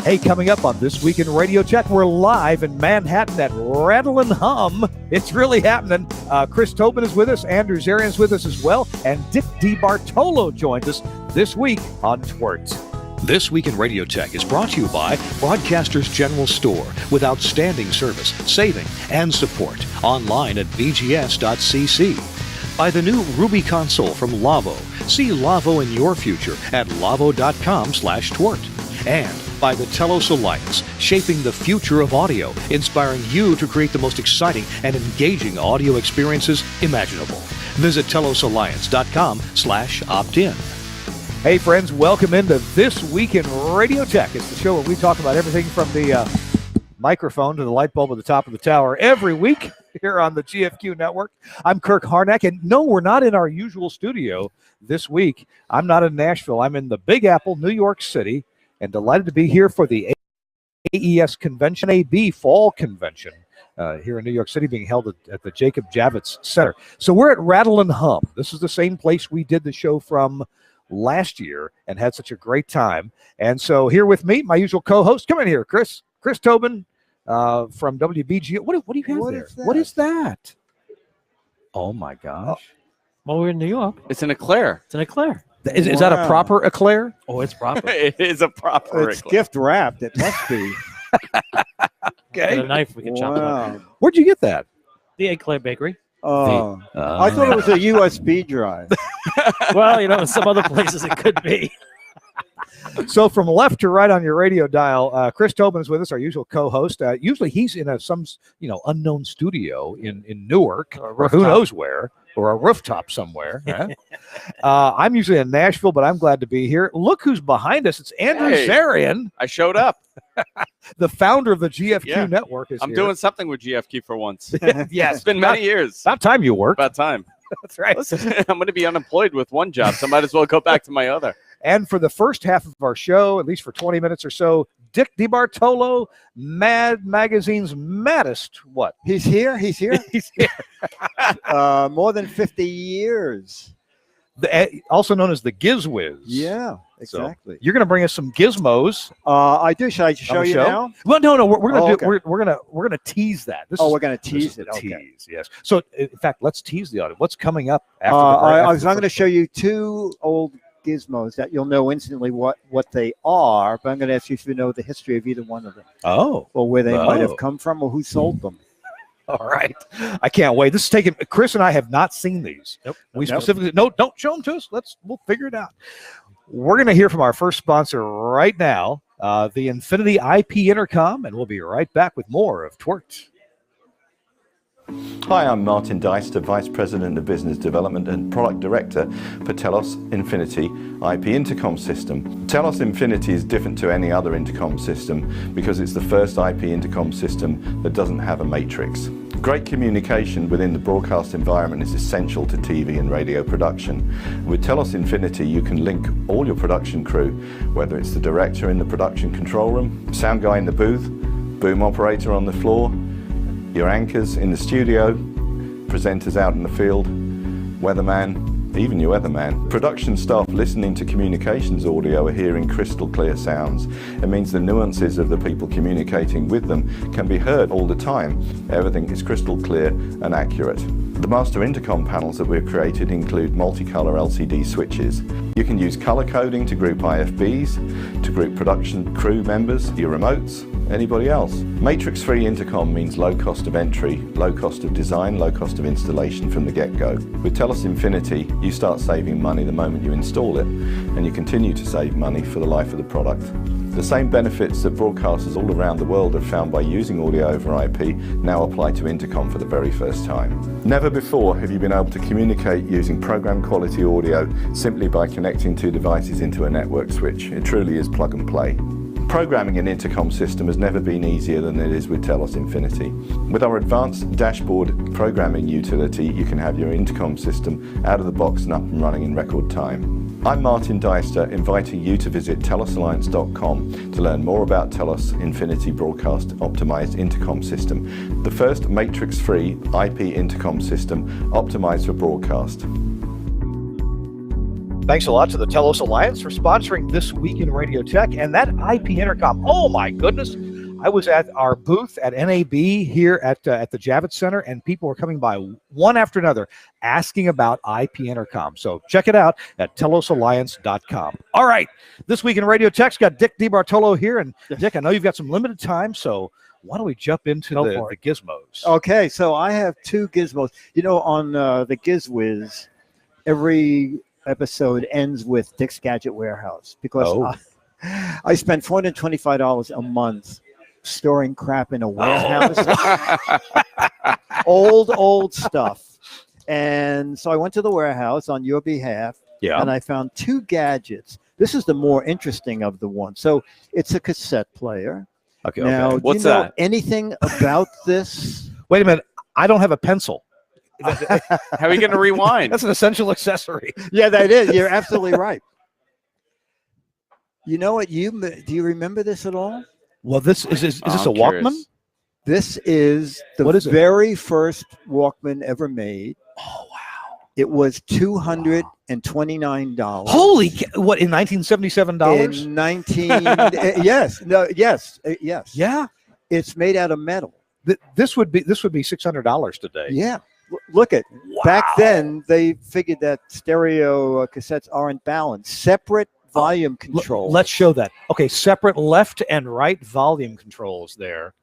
Hey, coming up on This Week in Radio Tech, we're live in Manhattan at Rattle and Hum. It's really happening. Chris Tobin is with us. Andrew Zarian is with us as well. And Dick DeBartolo joined us this week on TWiRT. This Week in Radio Tech is brought to you by Broadcasters General Store with outstanding service, saving, and support. Online at bgs.cc. By the new Ruby console from Lavo. See Lavo in your future at lavo.com/TWiRT. And by the Telos Alliance, shaping the future of audio, inspiring you to create the most exciting and engaging audio experiences imaginable. Visit telosalliance.com/opt-in. Hey, friends, welcome into This Week in Radio Tech. It's the show where we talk about everything from the microphone to the light bulb at the top of the tower every week here on the GFQ Network. I'm Kirk Harnack, and no, we're not in our usual studio this week. I'm not in Nashville. I'm in the Big Apple, New York City, and delighted to be here for the AES Convention, NAB Fall Convention here in New York City, being held at the Jacob Javits Center. So we're at Rattle and Hum. This is the same place we did the show from last year and had such a great time. And so here with me, my usual co-host. Come in here, Chris Tobin from WBG. What do you have there? What is that? Oh, my gosh. Well, we're in New York. It's an eclair. It's an eclair. Is that a proper eclair? Oh, it's proper. It is a proper It's eclair. gift wrapped. It must be. Okay. With a knife, we can chop it up. Where'd you get that? The Eclair Bakery. Oh, I thought it was a USB drive. Well, in some other places it could be. So from left to right on your radio dial, Chris Tobin is with us, our usual co-host. Usually he's in some unknown studio in Newark or who knows where, or a rooftop somewhere. Right? I'm usually in Nashville, but I'm glad to be here. Look who's behind us. It's Andrew Zarian. I showed up. The founder of the GFQ Network is I'm here. doing something with GFQ for once. Yes. It's been many years. About time you worked. About time. That's right. Listen, I'm going to be unemployed with one job, so I might as well go back to my other. And for the first half of our show, at least for 20 minutes or so, Dick DeBartolo, Mad Magazine's maddest. What? He's here. He's here. More than 50 years. Also known as the Giz Wiz. Yeah, exactly. So you're going to bring us some gizmos. I do. Should I show you now? Well, no. We're going to okay. we're going to tease that. We're going to tease it. Okay. Tease, yes. So in fact, let's tease the audience. What's coming up after I'm going to show you two old gizmos that you'll know instantly what they are, but I'm going to ask you if you know the history of either one of them. Oh. Or where they might have come from or who sold them. All right. I can't wait. This is taking Chris and I have not seen these. Nope. We specifically don't show them to us. We'll figure it out. We're going to hear from our first sponsor right now, the Infinity IP Intercom, and we'll be right back with more of TWiRT. Hi, I'm Martin Deister, Vice President of Business Development and Product Director for Telos Infinity IP Intercom System. Telos Infinity is different to any other intercom system because it's the first IP intercom system that doesn't have a matrix. Great communication within the broadcast environment is essential to TV and radio production. With Telos Infinity, you can link all your production crew, whether it's the director in the production control room, sound guy in the booth, boom operator on the floor, your anchors in the studio, presenters out in the field, weatherman, even your weatherman. Production staff listening to communications audio are hearing crystal clear sounds. It means the nuances of the people communicating with them can be heard all the time. Everything is crystal clear and accurate. The master intercom panels that we've created include multicolor LCD switches. You can use color coding to group IFBs, to group production crew members, your remotes, anybody else. Matrix-free intercom means low cost of entry, low cost of design, low cost of installation from the get-go. With Telos Infinity, you start saving money the moment you install it, and you continue to save money for the life of the product. The same benefits that broadcasters all around the world have found by using audio over IP now apply to intercom for the very first time. Never before have you been able to communicate using program quality audio simply by connecting two devices into a network switch. It truly is plug and play. Programming an intercom system has never been easier than it is with Telos Infinity. With our advanced dashboard programming utility, you can have your intercom system out of the box and up and running in record time. I'm Martin Deister, inviting you to visit telosalliance.com to learn more about Telos Infinity Broadcast Optimized Intercom System, the first matrix-free IP intercom system optimized for broadcast. Thanks a lot to the Telos Alliance for sponsoring This Week in Radio Tech and that IP intercom. Oh my goodness. I was at our booth at NAB here at the Javits Center, and people were coming by one after another asking about IP intercom. So check it out at telosalliance.com. All right. This Week in Radio Tech's got Dick DeBartolo here. And Dick, I know you've got some limited time, so why don't we jump into the gizmos? Okay, so I have two gizmos. You know, on the Giz Wiz, every episode ends with Dick's Gadget Warehouse because I spent $425 a month storing crap in a warehouse. Old stuff. And so I went to the warehouse on your behalf, and I found two gadgets. This is the more interesting of the ones. So it's a cassette player. Okay. Now, What's do you know that? anything about this? Wait a minute. I don't have a pencil. How are you going to rewind? That's an essential accessory. Yeah, that is. You're absolutely right. You know what? Do you remember this at all? Well, this is this a I'm Walkman? curious. This is the What is it? very first Walkman ever made. Oh wow! It was $229. Holy! What in $1977? In 19 yes. Yeah. It's made out of metal. This would be $600 today. Yeah. Look at back then they figured that stereo cassettes aren't balanced. Separate volume control. Let's show that. Okay, separate left and right volume controls there.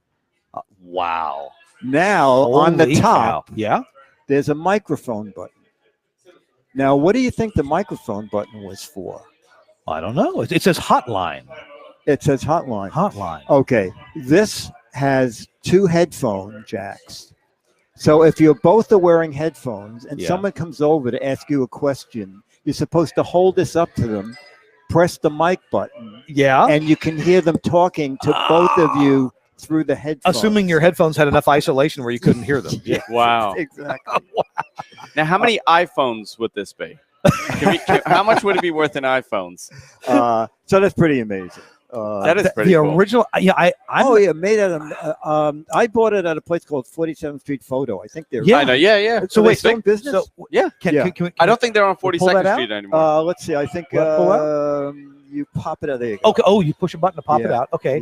Wow. Now on the Holy top, cow. there's a microphone button. Now, what do you think the microphone button was for? I don't know. It says hotline. It says hotline. Hotline. Okay, this has two headphone jacks. So if you're both are wearing headphones and someone comes over to ask you a question, you're supposed to hold this up to them, press the mic button, and you can hear them talking to both of you through the headphones. Assuming your headphones had enough isolation where you couldn't hear them. Wow. Exactly. Now, how many iPhones would this be? How much would it be worth in iPhones? So that's pretty amazing. That is pretty cool. Original. Yeah, made out of. I bought it at a place called 47th Street Photo. I think they're. Yeah. I know. Yeah. So wait, wait, still in business? So Yeah. Can we, I don't think they're on pull that 42nd out? Street anymore. Let's see. I think Pull out? you pop it out. There you go. Okay. Oh, you push a button to pop it Yeah. out. Okay.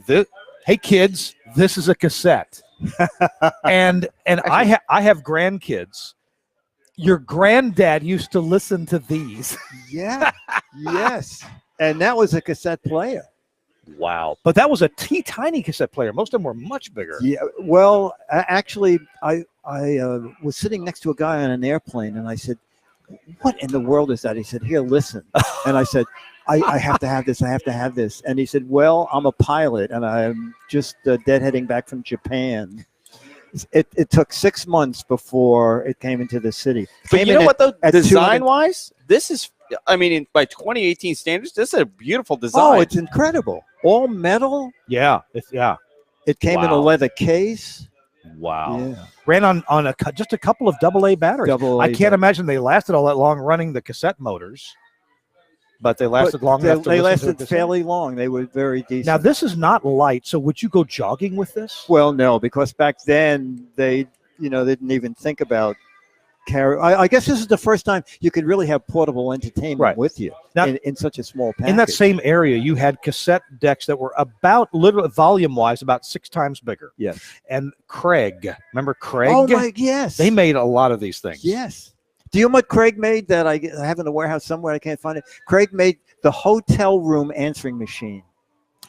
Yeah. Hey kids, this is a cassette, and I have grandkids. Your granddad used to listen to these. Yeah. Yes. And that was a cassette player. Wow. But that was a tiny cassette player. Most of them were much bigger. Yeah. Well, actually, I was sitting next to a guy on an airplane, and I said, "What in the world is that?" He said, "Here, listen." And I said, I have to have this. I have to have this. And he said, "Well, I'm a pilot, and I'm just deadheading back from Japan." It took 6 months before it came into the city. But you know what, though? at Design-wise, this is, I mean, by 2018 standards, this is a beautiful design. Oh, it's incredible. All metal. Yeah. It came in a Wow. leather case. Wow. Yeah. Ran on just a couple of AA batteries. I can't imagine they lasted all that long running the cassette motors, but they lasted long enough. They to listen to lasted the cassette. fairly long. They were very decent. Now this is not light, so would you go jogging with this? Well, no, because back then they didn't even think about carry. I guess this is the first time you could really have portable entertainment with you Now, in such a small package. in that same area, you had cassette decks that were about, literally volume-wise, about 6 times bigger. Yes. And Craig, remember Craig? Oh my, yes. They made a lot of these things. Yes. Do you know what Craig made that I have in the warehouse somewhere? I can't find it. Craig made the hotel room answering machine.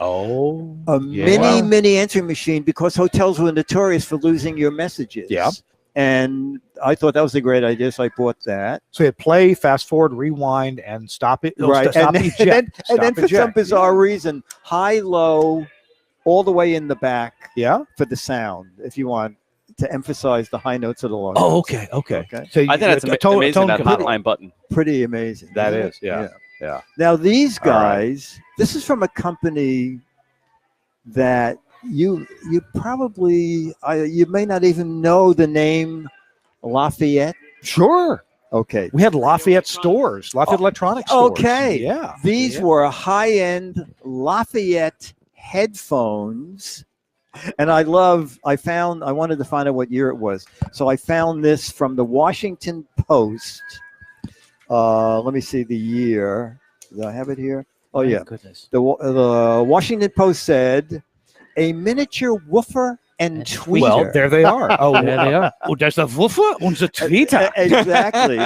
Oh. A mini answering machine, because hotels were notorious for losing your messages. Yeah. And I thought that was a great idea, so I bought that. So you had play, fast forward, rewind, and stop it. Right. Stop And eject. then for Stop some eject. bizarre reason, high, low, all the way in the back for the sound, if you want to emphasize the high notes or the low Oh, notes. okay. Okay. So I think that's amazing, that control. hotline button. Pretty amazing. That isn't is, it? yeah. Now these All right. guys, this is from a company that you probably you may not even know the name Lafayette. Sure. Okay. We had Lafayette stores, Lafayette electronics stores. Okay. Yeah. These were high-end Lafayette headphones. And I wanted to find out what year it was. So I found this from the Washington Post. Let me see the year. Do I have it here? Oh, My yeah. Goodness. The Washington Post said, a miniature woofer and tweeter. Well, there they are. Oh, There they are. Oh, there's a woofer and a tweeter. Exactly.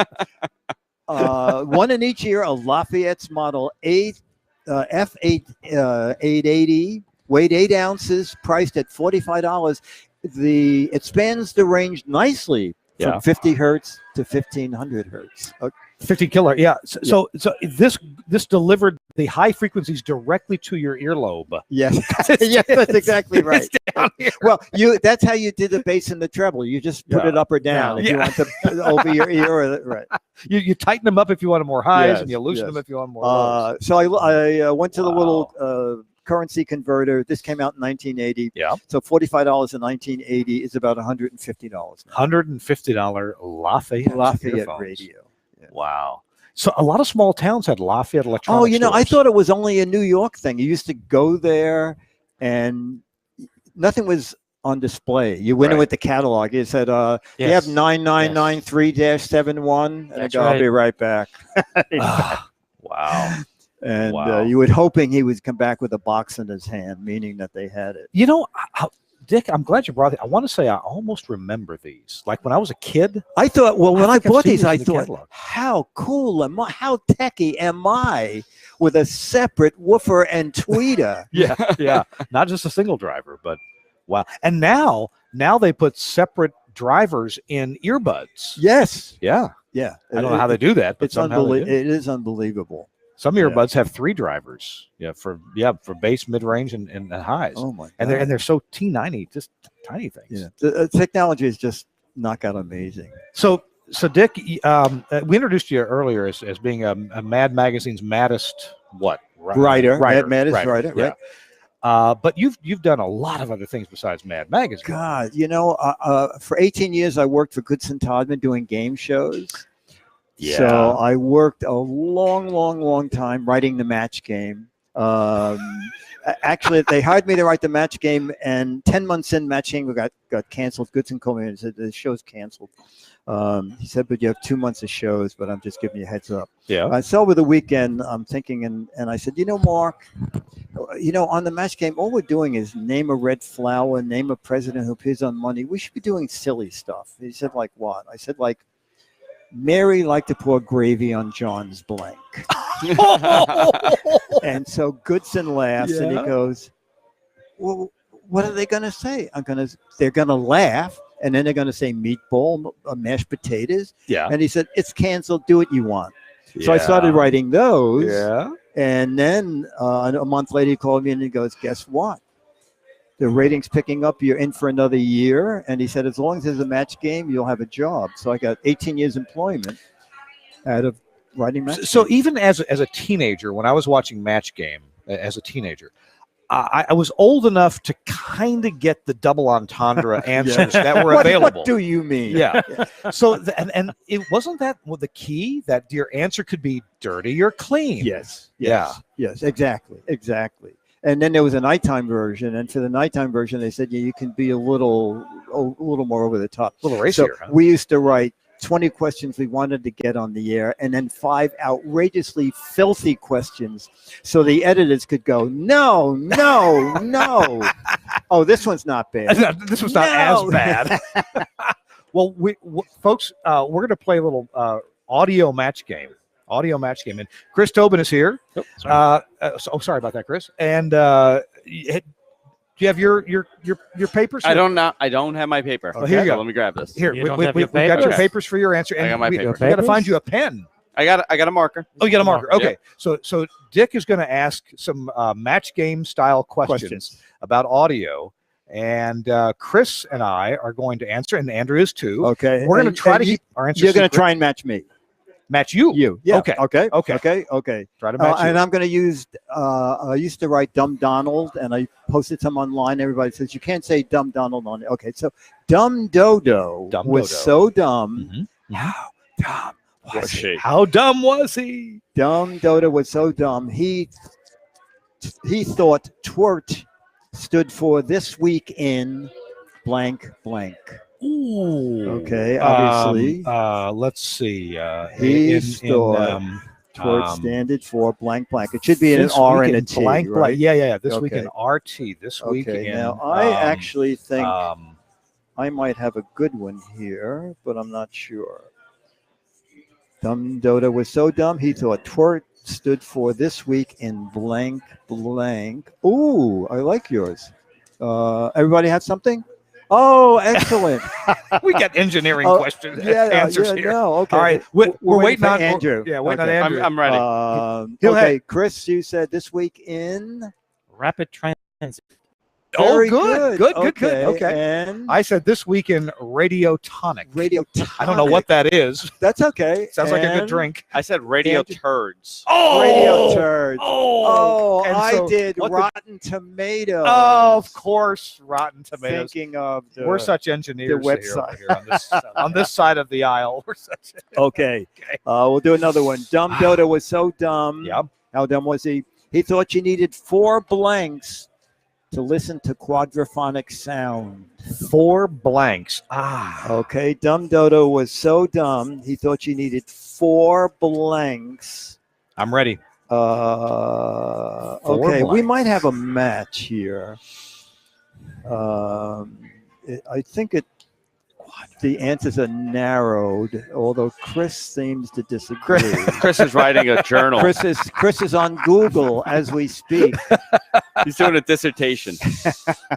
One in each year, a Lafayette's Model F880, weighed 8 ounces, priced at $45. It spans the range nicely from 50 hertz to 1500 hertz. Okay. 50 killer. Yeah. So this delivered the high frequencies directly to your earlobe. Yes. Yes, that's exactly right. It's down here. Well, that's how you did the bass and the treble. You just put it up or down if you want to over your ear. Or right. You tighten them up if you want more highs, Yes, and you loosen yes. them if you want more lows. So I went to the little currency converter. This came out in 1980. Yeah. So $45 in 1980 is about $150 now. $150 Lafayette earphones. radio. Yeah. Wow. So a lot of small towns had Lafayette electronics. Oh, I stores. thought it was only a New York thing. You used to go there and nothing was on display. You went in with the catalog. You said, you have 9993-71. And I go, I'll be right back. Wow. And Wow. you were hoping he would come back with a box in his hand, meaning that they had it. Dick, I'm glad you brought it. I want to say I almost remember these. Like when I was a kid. I thought, when I think I've bought seen these, these I in the thought, catalog. how cool am I? How techie am I with a separate woofer and tweeter? Yeah. Not just a single driver, but wow. And now they put separate drivers in earbuds. Yes. Yeah. Yeah. I don't know how they do that, but It's somehow they do. unbelievable. It is unbelievable. Some earbuds have 3 drivers. For bass, mid range, and highs. Oh my God. And they're so T90, just tiny things. Yeah. The technology is just knockout amazing. So Dick, we introduced you earlier as being a Mad Magazine's maddest Writer. Writer. Mad is Writer, writer, yeah. right? But you've done a lot of other things besides Mad Magazine. God, for 18 years I worked for Goodson Todman doing game shows. Yeah. So I worked a long time writing the match game. Actually, they hired me to write the match game, and 10 months in, match game got canceled. Goodson called me and said, the show's canceled. He said, but you have 2 months of shows, but I'm just giving you a heads up. Yeah. So over the weekend, I'm thinking, and I said, Mark, on the match game, all we're doing is name a red flower, name a president who appears on Monday. We should be doing silly stuff. He said, like what? I said, like, Mary liked to pour gravy on John's blank. And so Goodson laughs and he goes, well, what are they going to say? They're going to laugh. And then they're going to say meatball, mashed potatoes. Yeah. And he said, it's canceled. Do what you want. So I started writing those. Yeah. And then a month later, he called me and he goes, guess what? The rating's picking up. You're in for another year. And he said, as long as there's a match game, you'll have a job. So I got 18 years employment out of writing match So games. even as a teenager, when I was watching Match Game as a teenager, I was old enough to kind of get the double entendre answers that were available. What do you mean? Yeah. So and it wasn't that the key that your answer could be dirty or clean. Yes. Yeah. Yes, exactly. And then there was a nighttime version, and for the nighttime version, they said you can be a little more over the top, A little racier. So we used to write 20 questions we wanted to get on the air, and then 5 outrageously filthy questions, so the editors could go, no. Oh, this one's not bad. This was not as bad. Well, folks, we're going to play a little audio match game. And Chris Tobin is here. Sorry about that, Chris. And do you have your papers? I don't have my paper. Oh, here you go. Let me grab this. Here, You we don't have got your your papers? papers for your answer. I got my papers. We got to find you a pen. I got a marker. Oh, you got a marker. Okay. Yeah. So Dick is going to ask some match game style questions about audio, and Chris and I are going to answer, and Andrew is too. Okay. We're going to try to keep our answers. You're going to secret. try and match me. Match you. Yeah. Okay. Okay. Okay. Try to match you. And I'm going to use. I used to write Dumb Donald, and I posted some online. Everybody says you can't say Dumb Donald on it. Okay, so Dumb Dodo was so dumb. How dumb was he? How dumb was he? Dumb Dodo was so dumb. He thought TWiRT stood for this week in blank blank. Ooh. Okay, obviously. Let's see. He's thought TWiRT standard for blank blank. It should be an R and a T, blank, right? blank. Yeah. This week Okay. in RT. This week Okay, in. now I actually think Um, I might have a good one here, but I'm not sure. Dumb Dodo was so dumb, he thought TWiRT stood for this week in blank blank. Ooh, I like yours. Everybody have something? Oh, excellent. we got engineering questions, answers here. No, okay. All right, we're waiting for on Andrew. Yeah, waiting Okay. on Andrew. I'm ready. Okay, Chris, you said this week in. Rapid transit. Very good. Okay. And I said this week in Radiotonic. Radiotonic. I don't know what that is. That's okay. Sounds like a good And drink. I said radio Andrew- turds. Radio turds. Oh, Oh, and I so did what Rotten Tomatoes. Oh, of course, Rotten Tomatoes. Thinking of the. We're such engineers the website. here on this side of the aisle. We're such. Okay. We'll do another one. Dumb Dodo was so dumb. Yep. How dumb was he? He thought you needed 4 blanks to listen to quadraphonic sound. 4 blanks. Okay. Dumb Dodo was so dumb. He thought you needed 4 blanks. I'm ready. Okay. We blanks. might have a match here. I think the answers are narrowed, although Chris seems to disagree. Chris is writing a journal. Chris is on Google as we speak. He's doing a dissertation.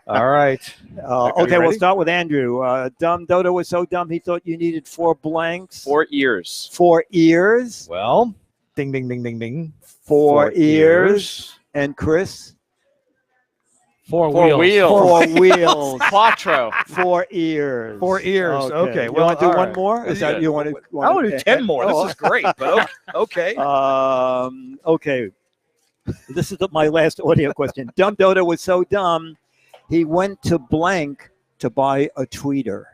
All right. Okay, we'll ready? start with Andrew. Dumb Dodo was so dumb he thought you needed 4 blanks. 4 ears. 4 ears. Well, ding, ding, ding, ding, ding. 4 ears. And Chris? 4 4 wheels. 4 wheels. Quattro. 4 ears. 4 ears. Okay. You Well, want to do all one right. more? Is that you want to? I want to do 10 more. Oh. This is great. But okay. Okay. This is my last audio question. Dumb Dodo was so dumb, he went to blank to buy a tweeter.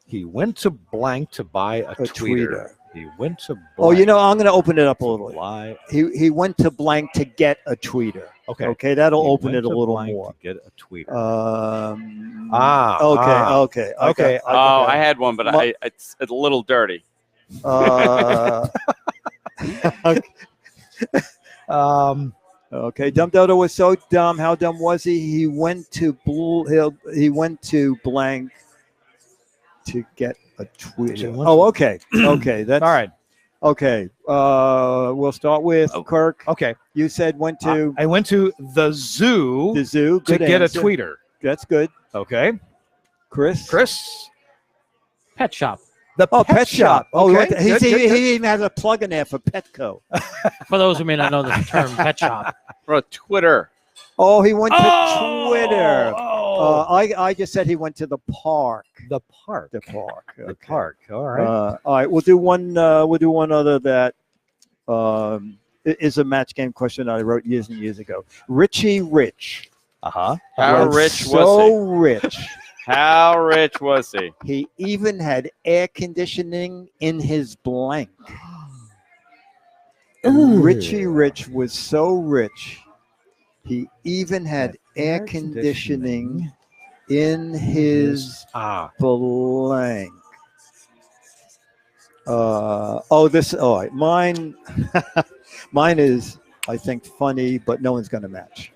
He went to blank to buy a tweeter. He went to blank. Oh, you know, I'm going to open it up a little. Why? He went to blank to get a tweeter. Okay. Okay, that'll He open went it a to little blank more. to get a tweeter. Okay. Oh, I had one, but it's a little dirty. Okay, Dumb Dodo was so dumb. How dumb was he? He went to blank to get a tweeter. Oh, okay. Okay, that's all right. Okay, we'll start with Kirk. Okay. You said went to I went to the zoo the zoo to Good get answer. a tweeter. That's good. Okay. Chris. Pet shop. The pet shop. Oh, Okay. he Good. even has a plug in there for Petco. For those who may not know the term pet shop. Or Twitter. Oh, he went to Twitter. Oh. I just said he went to the park. The park. The park. The Okay. park. All right. All right. We'll do one. We'll do one other that is a match game question I wrote years and years ago. Richie Rich. Uh-huh. How was rich was so rich. How rich was he? He even had air conditioning in his blank. Richie Rich was so rich. He even had air conditioning in his blank. All right. Mine is, I think, funny, but no one's going to match.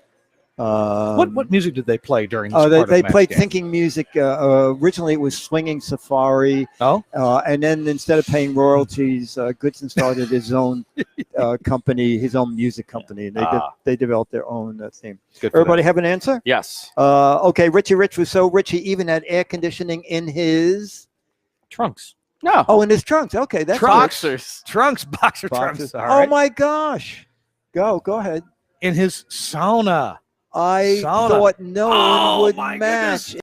What music did they play during this part they of the played match game? Thinking Music. Originally, it was Swinging Safari. Oh. And then instead of paying royalties, Goodson started his own company, his own music company, and they developed their own theme. Good for Everybody have an answer? Yes. Okay, Richie Rich was so rich he even had air conditioning in his Trunks. No. in his trunks. Okay, that's Boxers. Trunks, boxer Boxers. trunks. All right. Oh my gosh! Go ahead. In his sauna. I Sauna. thought no one would my match. In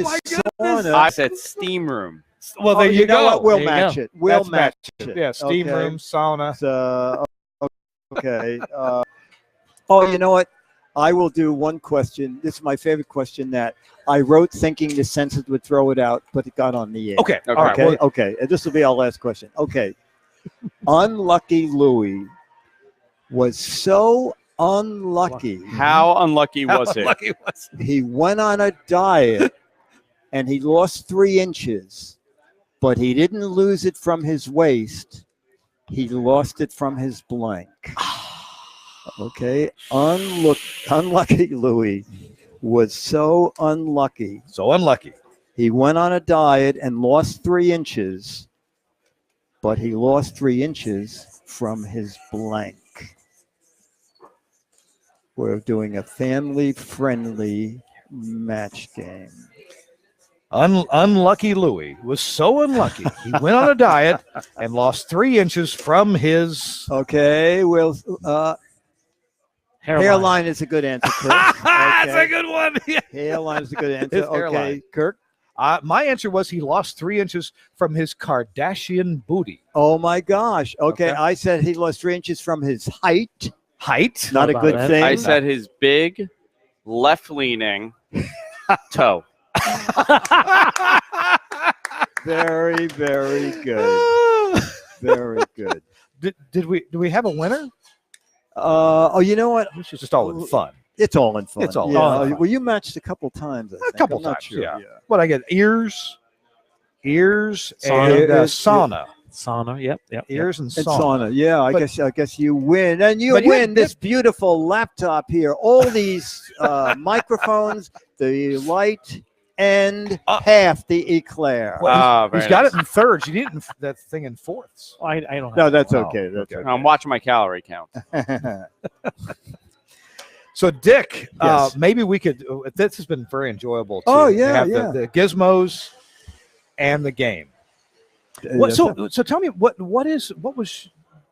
his sauna. I said steam room. Well, there you know go. what? We'll There you match go. it. We'll That's match it. Yeah, steam Okay. room, sauna. Okay. You know what? I will do one question. This is my favorite question that I wrote thinking the censors would throw it out, but it got on the air. Okay. All right. Okay. Well, Okay. And this will be our last question. Okay. Unlucky Louie was so unlucky. How unlucky was it? lucky was He went on a diet and he lost 3 inches, but he didn't lose it from his waist. He lost it from his blank. Okay, unlucky Louis was so unlucky. So unlucky. He went on a diet and lost 3 inches, but he lost 3 inches from his blank. We're doing a family-friendly match game. Unlucky Louis was so unlucky. He went on a diet and lost 3 inches from his Okay, well, hairline is a good answer, Kirk. That's Okay. a good one. Hairline is a good answer. His Okay, hairline. Kirk. My answer was he lost 3 inches from his Kardashian booty. Oh my gosh. Okay, Okay. I said he lost 3 inches from his height. Height. Not a about good that? thing. I said his big, left-leaning toe. Very, very good. Very good. Do we have a winner? Oh, you know what? This is just all in fun. It's all in fun. It's all yeah. in fun. Well, you matched a couple times. I think. couple I'm not times, sure. yeah. What I get? Ears, Sauna. and sauna. Sauna. Yep. Ears and And sauna. sauna. Yeah, I But- guess you win, and you But you- win this beautiful laptop here. All these microphones, the light, and half the eclair. Well, Very He's got nice. it in thirds. You need that thing in fourths. I don't have No, that's Wow. okay. That's I'm watching my calorie count. okay. So, Dick, Yes. maybe we could. This has been very enjoyable. Too, Oh, to yeah, have yeah. The gizmos and the game. What, so tell me what was.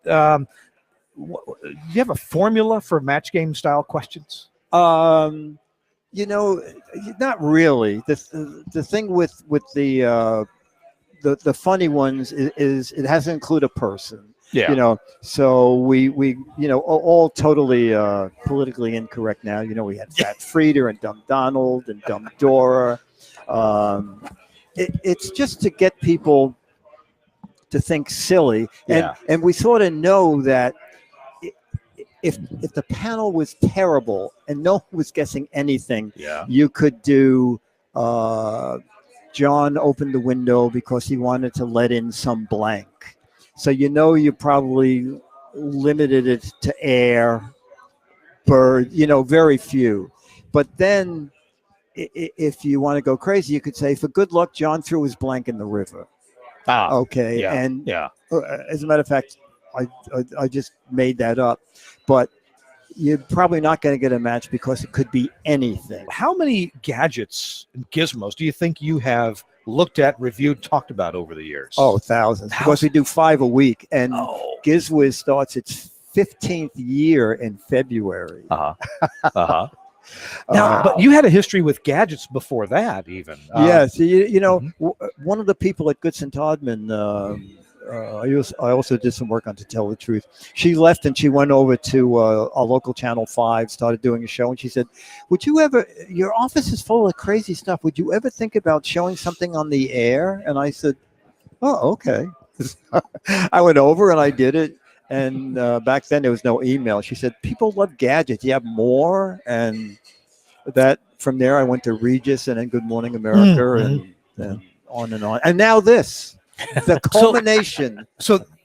Do you have a formula for match game style questions? You know, not really. The thing with the funny ones is it has to include a person. Yeah. You know, so we you know all totally politically incorrect now. You know, we had Fat Frieder and Dumb Donald and Dumb Dora. It's just to get people to think silly, and we sort of know that if the panel was terrible and no one was guessing anything, you could do John opened the window because he wanted to let in some blank. So you know you probably limited it to air, bird, you know, very few. But then if you want to go crazy, you could say, for good luck, John threw his blank in the river. Okay. Yeah. And Yeah. as a matter of fact, I just made that up. But you're probably not going to get a match because it could be anything. How many gadgets and gizmos do you think you have looked at, reviewed, talked about over the years? Oh, thousands. Because we do 5 a week. And Oh. Giz Wiz starts its 15th year in February. Now, but you had a history with gadgets before that, even. Yes, you know, Mhm. one of the people at Goodson Todman, I also did some work on To Tell the Truth. She left and she went over to our local Channel 5, started doing a show, and she said, would you ever, your office is full of crazy stuff, would you ever think about showing something on the air? And I said, oh, okay. I went over and I did it. And back then there was no email. She said, people love gadgets. You have more? And that from there I went to Regis and then Good Morning America and on and on. And now this, the culmination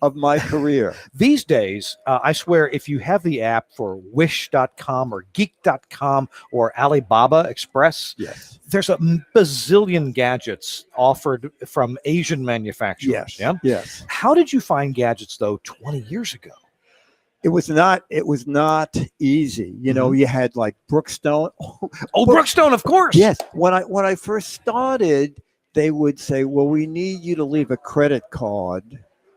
of my career. These days, I swear, if you have the app for Wish.com or Geek.com or Alibaba Express, Yes. there's a bazillion gadgets offered from Asian manufacturers. Yes. Yeah? Yes. How did you find gadgets, though, 20 years ago? It was not easy. You know, you had like Brookstone. Oh, Brookstone, of course. Yes. When I first started, they would say, well, we need you to leave a credit card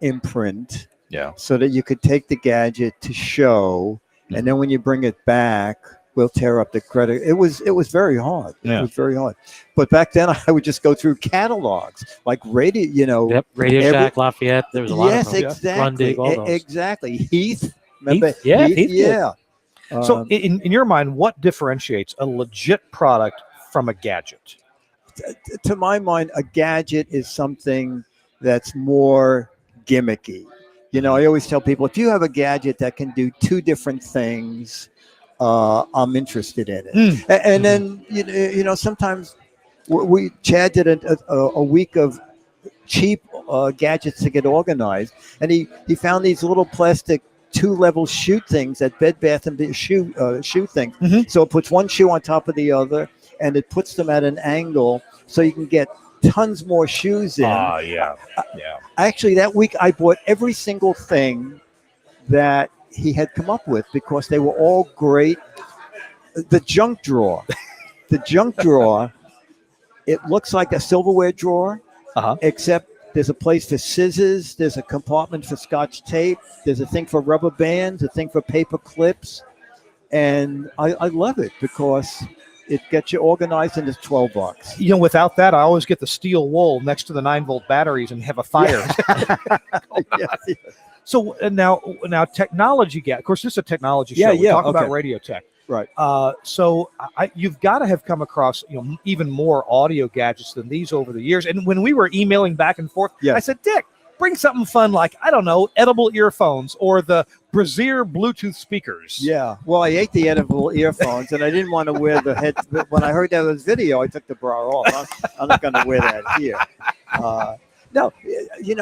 imprint so that you could take the gadget to show. And then when you bring it back, we'll tear up the credit. It was very hard. Yeah. It was very hard. But back then I would just go through catalogs like radio, you know. Yep. Radio Shack, Lafayette. There was a lot Yes, of them. exactly. Rundig, all those. Exactly. Heath. Remember? Heath? Yeah, Heath did. Yeah. So, in your mind, what differentiates a legit product from a gadget? To my mind, a gadget is something that's more gimmicky. You know, I always tell people, if you have a gadget that can do 2 different things, I'm interested in it. And then, you know, sometimes Chad did a week of cheap gadgets to get organized, and he found these little plastic 2-level shoe things at Bed Bath and Beyond shoe things. Mhm. So it puts one shoe on top of the other, and it puts them at an angle, so you can get tons more shoes in. Yeah. Actually, that week I bought every single thing that he had come up with because they were all great. The junk drawer. It looks like a silverware drawer, except there's a place for scissors, there's a compartment for Scotch tape, there's a thing for rubber bands, a thing for paper clips, and I love it because it gets you organized and it's $12. You know, without that, I always get the steel wool next to the 9-volt batteries and have a fire. Yes. So now technology of course, this is a technology show. We're talking about radio tech. Right. So you've got to have come across even more audio gadgets than these over the years. And when we were emailing back and forth, I said, Dick, bring something fun like, I don't know, edible earphones or the Brazier Bluetooth speakers. Yeah. Well, I ate the edible earphones, and I didn't want to wear the head. When I heard that was video, I took the bra off. I'm not going to wear that here. No,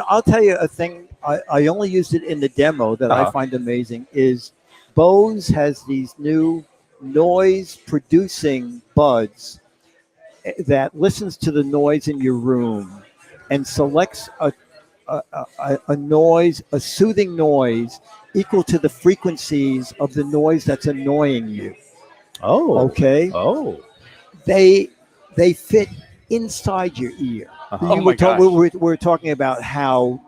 I'll tell you a thing. I only used it in the demo that I find amazing is Bose has these new noise producing buds that listens to the noise in your room and selects a noise, a soothing noise equal to the frequencies of the noise that's annoying you. Oh. Okay. Oh. They fit inside your ear. We're talking about how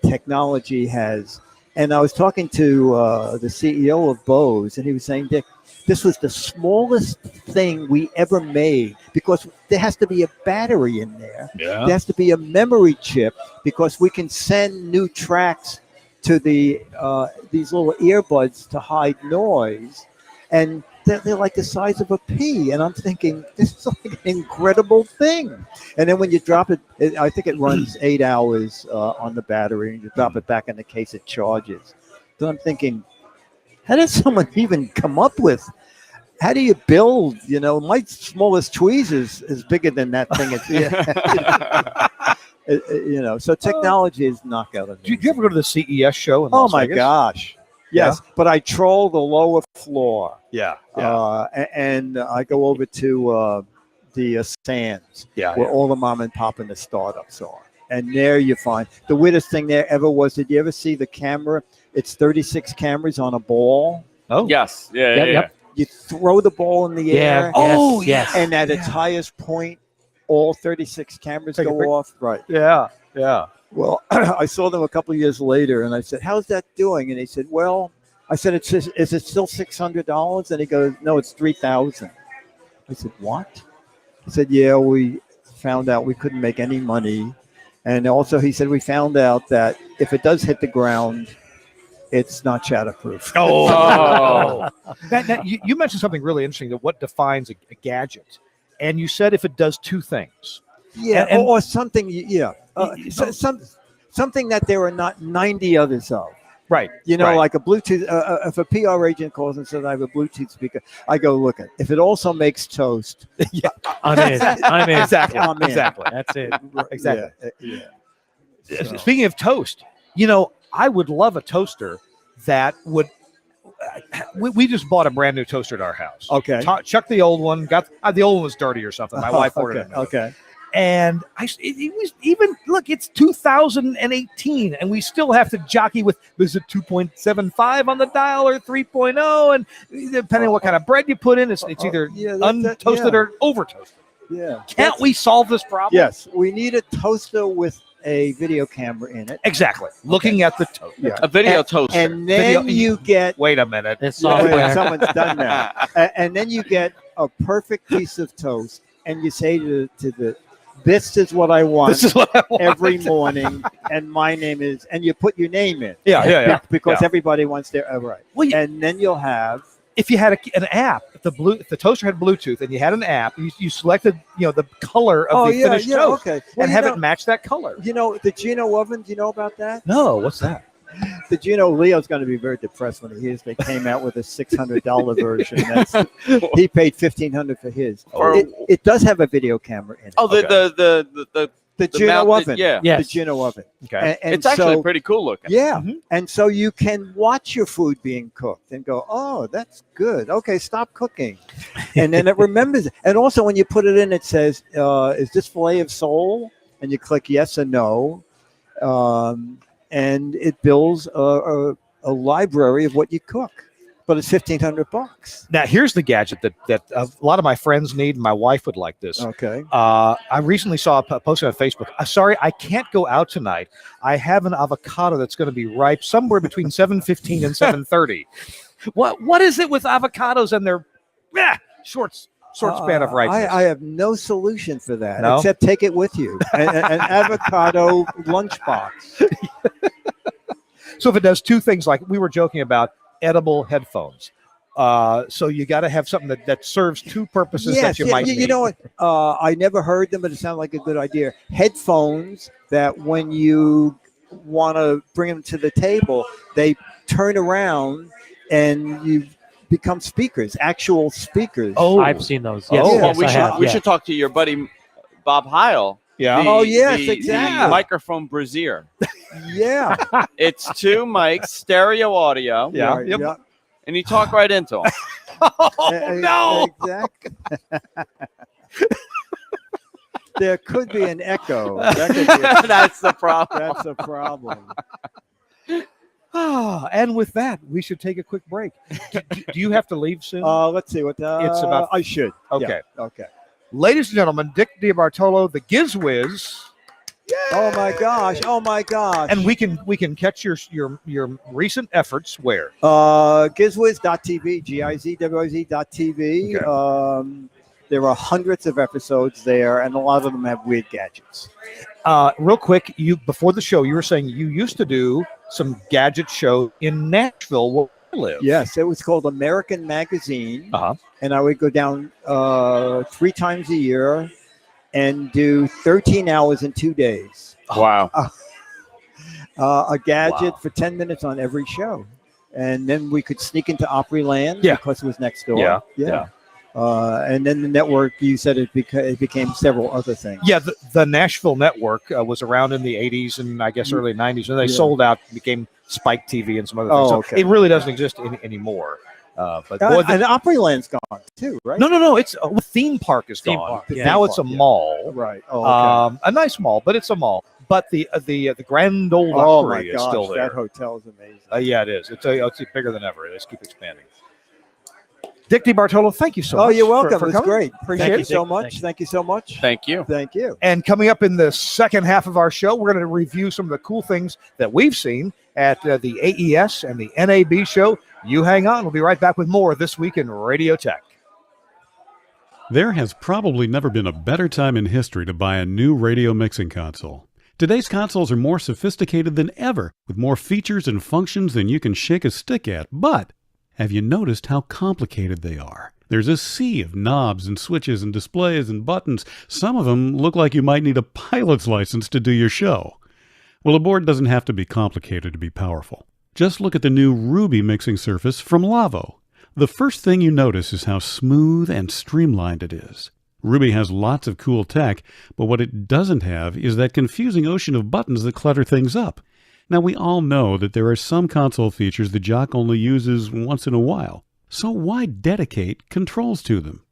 technology has. And I was talking to the CEO of Bose, and he was saying, Dick, this was the smallest thing we ever made because there has to be a battery in there. Yeah. There has to be a memory chip because we can send new tracks to these little earbuds to hide noise. And they're like the size of a pea. And I'm thinking, this is like an incredible thing. And then when you drop it, I think it runs 8 hours on the battery, and you drop it back in the case, it charges. So I'm thinking, how did someone even come up with? How do you build? My smallest tweezers is bigger than that thing. So technology is knockout. Did you ever go to the CES show in Oh Las my Vegas? gosh. Yes, but I troll the lower floor. Yeah. And I go over to the stands where all the mom and pop and the startups are. And there you find the weirdest thing there ever was. Did you ever see the camera? It's 36 cameras on a ball. Oh, yes. Yeah. You throw the ball in the air. Oh, yes. And at its highest point, all 36 cameras go off. Right. Yeah. Well, I saw them a couple of years later, and I said, "How's that doing?" And he said, "Well," I said, "Is it still $600?" And he goes, "No, it's $3,000." I said, "What?" He said, "Yeah, we found out we couldn't make any money, and also he said we found out that if it does hit the ground, it's not shatterproof." Oh. You mentioned something really interesting, that what defines a gadget, and you said if it does two things. Yeah, or something. Yeah. Something that there are not 90 others of. Right. Like a Bluetooth. If a PR agent calls and says, "I have a Bluetooth speaker," I go, "Look, if it also makes toast." Yeah. I'm in. Exactly. I'm in. Exactly. That's it. Exactly. Yeah. So. Speaking of toast, I would love a toaster that would. We just bought a brand new toaster at our house. Okay. Chuck the old one. The old one was dirty or something. My wife ordered it. Okay. And it was even, look, it's 2018, and we still have to jockey with, is it 2.75 on the dial or 3.0? And depending on what kind of bread you put in, it's either untoasted or over toasted. Yeah. Can't we solve this problem? Yes. We need a toaster with a video camera in it. Exactly. Looking at the toaster. Yeah. A video toaster. And then you get... Wait a minute. It's software. Someone's done that. And then you get a perfect piece of toast, and you say to the... This is what I want. This is what I want every morning, and my name is, and you put your name in. Yeah. Because everybody wants their right. Well, and then you'll have, if you had an app, if the toaster had Bluetooth, and you had an app, you selected the color of the finished toast, and have it match that color. The Geno oven. Do you know about that? No, what's that? Did you know Leo's going to be very depressed when he hears they came out with a $600 version? He paid $1,500 for his. It does have a video camera in it. Oh, The Juno mounted- oven. yeah. Yes. The Juno oven. Okay. And It's actually so- pretty cool looking. Yeah. Mhm. And so you can watch your food being cooked and go, oh, that's good. Okay, stop cooking. And then it remembers. And also when you put it in, it says, is this filet of sole? And you click yes or no. And it builds a library of what you cook. But it's $1,500. Now, here's the gadget that a lot of my friends need, and my wife would like this. Okay. I recently saw a post on Facebook. Sorry, I can't go out tonight. I have an avocado that's going to be ripe somewhere between 7:15 and 7:30. What is it with avocados and their short span of ripeness? I have no solution for that No? except take it with you. An avocado lunchbox. So if it does two things, like we were joking about, edible headphones. So you got to have something that serves two purposes that you might need. You know what? I never heard them, but it sounded like a good idea. Headphones that when you want to bring them to the table, they turn around and you become speakers, actual speakers. Oh, I've seen those. Yes, Oh, Well, yes, we I should have. we yeah. should talk to your buddy Bob Heil. yeah. Oh, yes, the exactly. microphone brazier. Yeah. It's two mics, stereo audio, Yeah. Right, Yep. yeah. and you talk right into them. Oh no! Exactly. There could be an echo. That could be That's the problem. that's a problem. And with that, we should take a quick break. Do you have to leave soon? Let's see what It's about- I should. Okay. Yeah, okay. Ladies and gentlemen, Dick DeBartolo, the Giz Wiz, Oh my gosh. Oh my gosh. and we can catch your recent efforts where? Gizwiz.tv, GIZWIZ.tv. Okay. There are hundreds of episodes there, and a lot of them have weird gadgets. Real quick, before the show, you were saying you used to do some gadget show in Nashville, where I live. Yes, it was called American Magazine, Uh-huh. and I would go down 3 times a year and do 13 hours in 2 days. Wow. A gadget Wow. for 10 minutes on every show. And then we could sneak into Opryland Yeah. because it was next door. Yeah, Yeah. And then the network, you said it became several other things. Yeah, the Nashville network was around in the 80s and I guess early 90s, and they sold out, became Spike TV and some other things. Oh, So okay. it really doesn't exist anymore. But boy, And Opryland's gone too, right? no, it's a theme park is Theme gone. park, yeah. Now Theme it's a park, yeah. mall. Right. Oh, okay. A nice mall, but it's a mall. But the Grand Ole Oh my Opry is still gosh, there. that hotel is amazing. Yeah, it is. It's bigger than ever. They just keep expanding. Dick DeBartolo, thank you so much. Oh, you're welcome. for It was coming. great. Appreciate Thank you it. so Thank much. you. Thank you so much. Thank you. Thank you. And coming up in the second half of our show, we're going to review some of the cool things that we've seen at the AES and the NAB show. You hang on. We'll be right back with more This Week in Radio Tech. There has probably never been a better time in history to buy a new radio mixing console. Today's consoles are more sophisticated than ever, with more features and functions than you can shake a stick at. But have you noticed how complicated they are? There's a sea of knobs and switches and displays and buttons. Some of them look like you might need a pilot's license to do your show. Well, a board doesn't have to be complicated to be powerful. Just look at the new Ruby mixing surface from Lavo. The first thing you notice is how smooth and streamlined it is. Ruby has lots of cool tech, but what it doesn't have is that confusing ocean of buttons that clutter things up. Now, we all know that there are some console features the jock only uses once in a while, so why dedicate controls to them?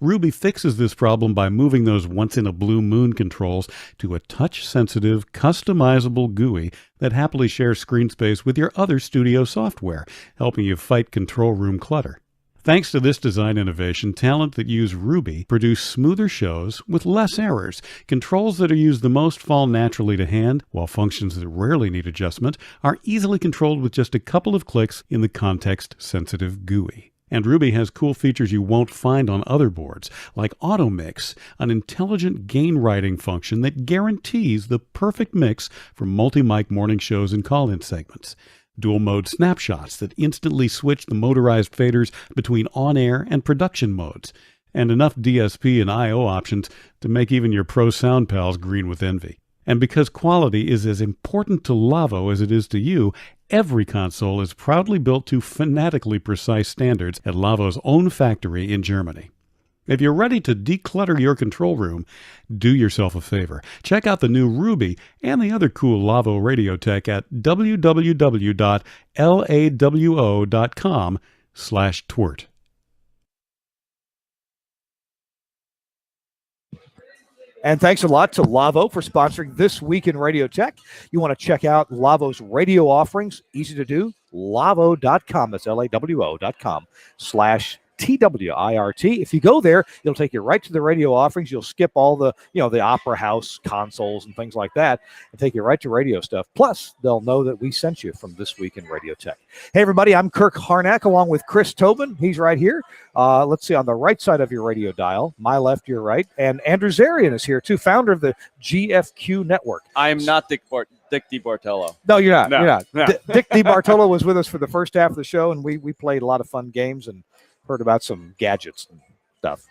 Ruby fixes this problem by moving those once-in-a-blue-moon controls to a touch-sensitive, customizable GUI that happily shares screen space with your other studio software, helping you fight control room clutter. Thanks to this design innovation, talent that use Ruby produce smoother shows with less errors. Controls that are used the most fall naturally to hand, while functions that rarely need adjustment are easily controlled with just a couple of clicks in the context-sensitive GUI. And Ruby has cool features you won't find on other boards, like Auto Mix, an intelligent gain writing function that guarantees the perfect mix for multi-mic morning shows and call-in segments. Dual mode snapshots that instantly switch the motorized faders between on-air and production modes, and enough DSP and I/O options to make even your pro sound pals green with envy. And because quality is as important to Lavo as it is to you, every console is proudly built to fanatically precise standards at Lavo's own factory in Germany. If you're ready to declutter your control room, do yourself a favor. Check out the new Ruby and the other cool Lavo radio tech at www.lawo.com/TWiRT. And thanks a lot to Lavo for sponsoring This Week in Radio Tech. You want to check out Lavo's radio offerings, easy to do, lavo.com. That's LAWO.com/TWiRT. If you go there, it'll take you right to the radio offerings. You'll skip all the, the Opera House consoles and things like that and take you right to radio stuff. Plus, they'll know that we sent you from This Week in Radio Tech. Hey, everybody, I'm Kirk Harnack along with Chris Tobin. He's right here. Let's see, on the right side of your radio dial, my left, your right. And Andrew Zarian is here, too, founder of the GFQ Network. I am not Dick DeBartolo. No, you're not. No, you're not. no. Dick DeBartolo was with us for the first half of the show, and we played a lot of fun games and heard about some gadgets and stuff.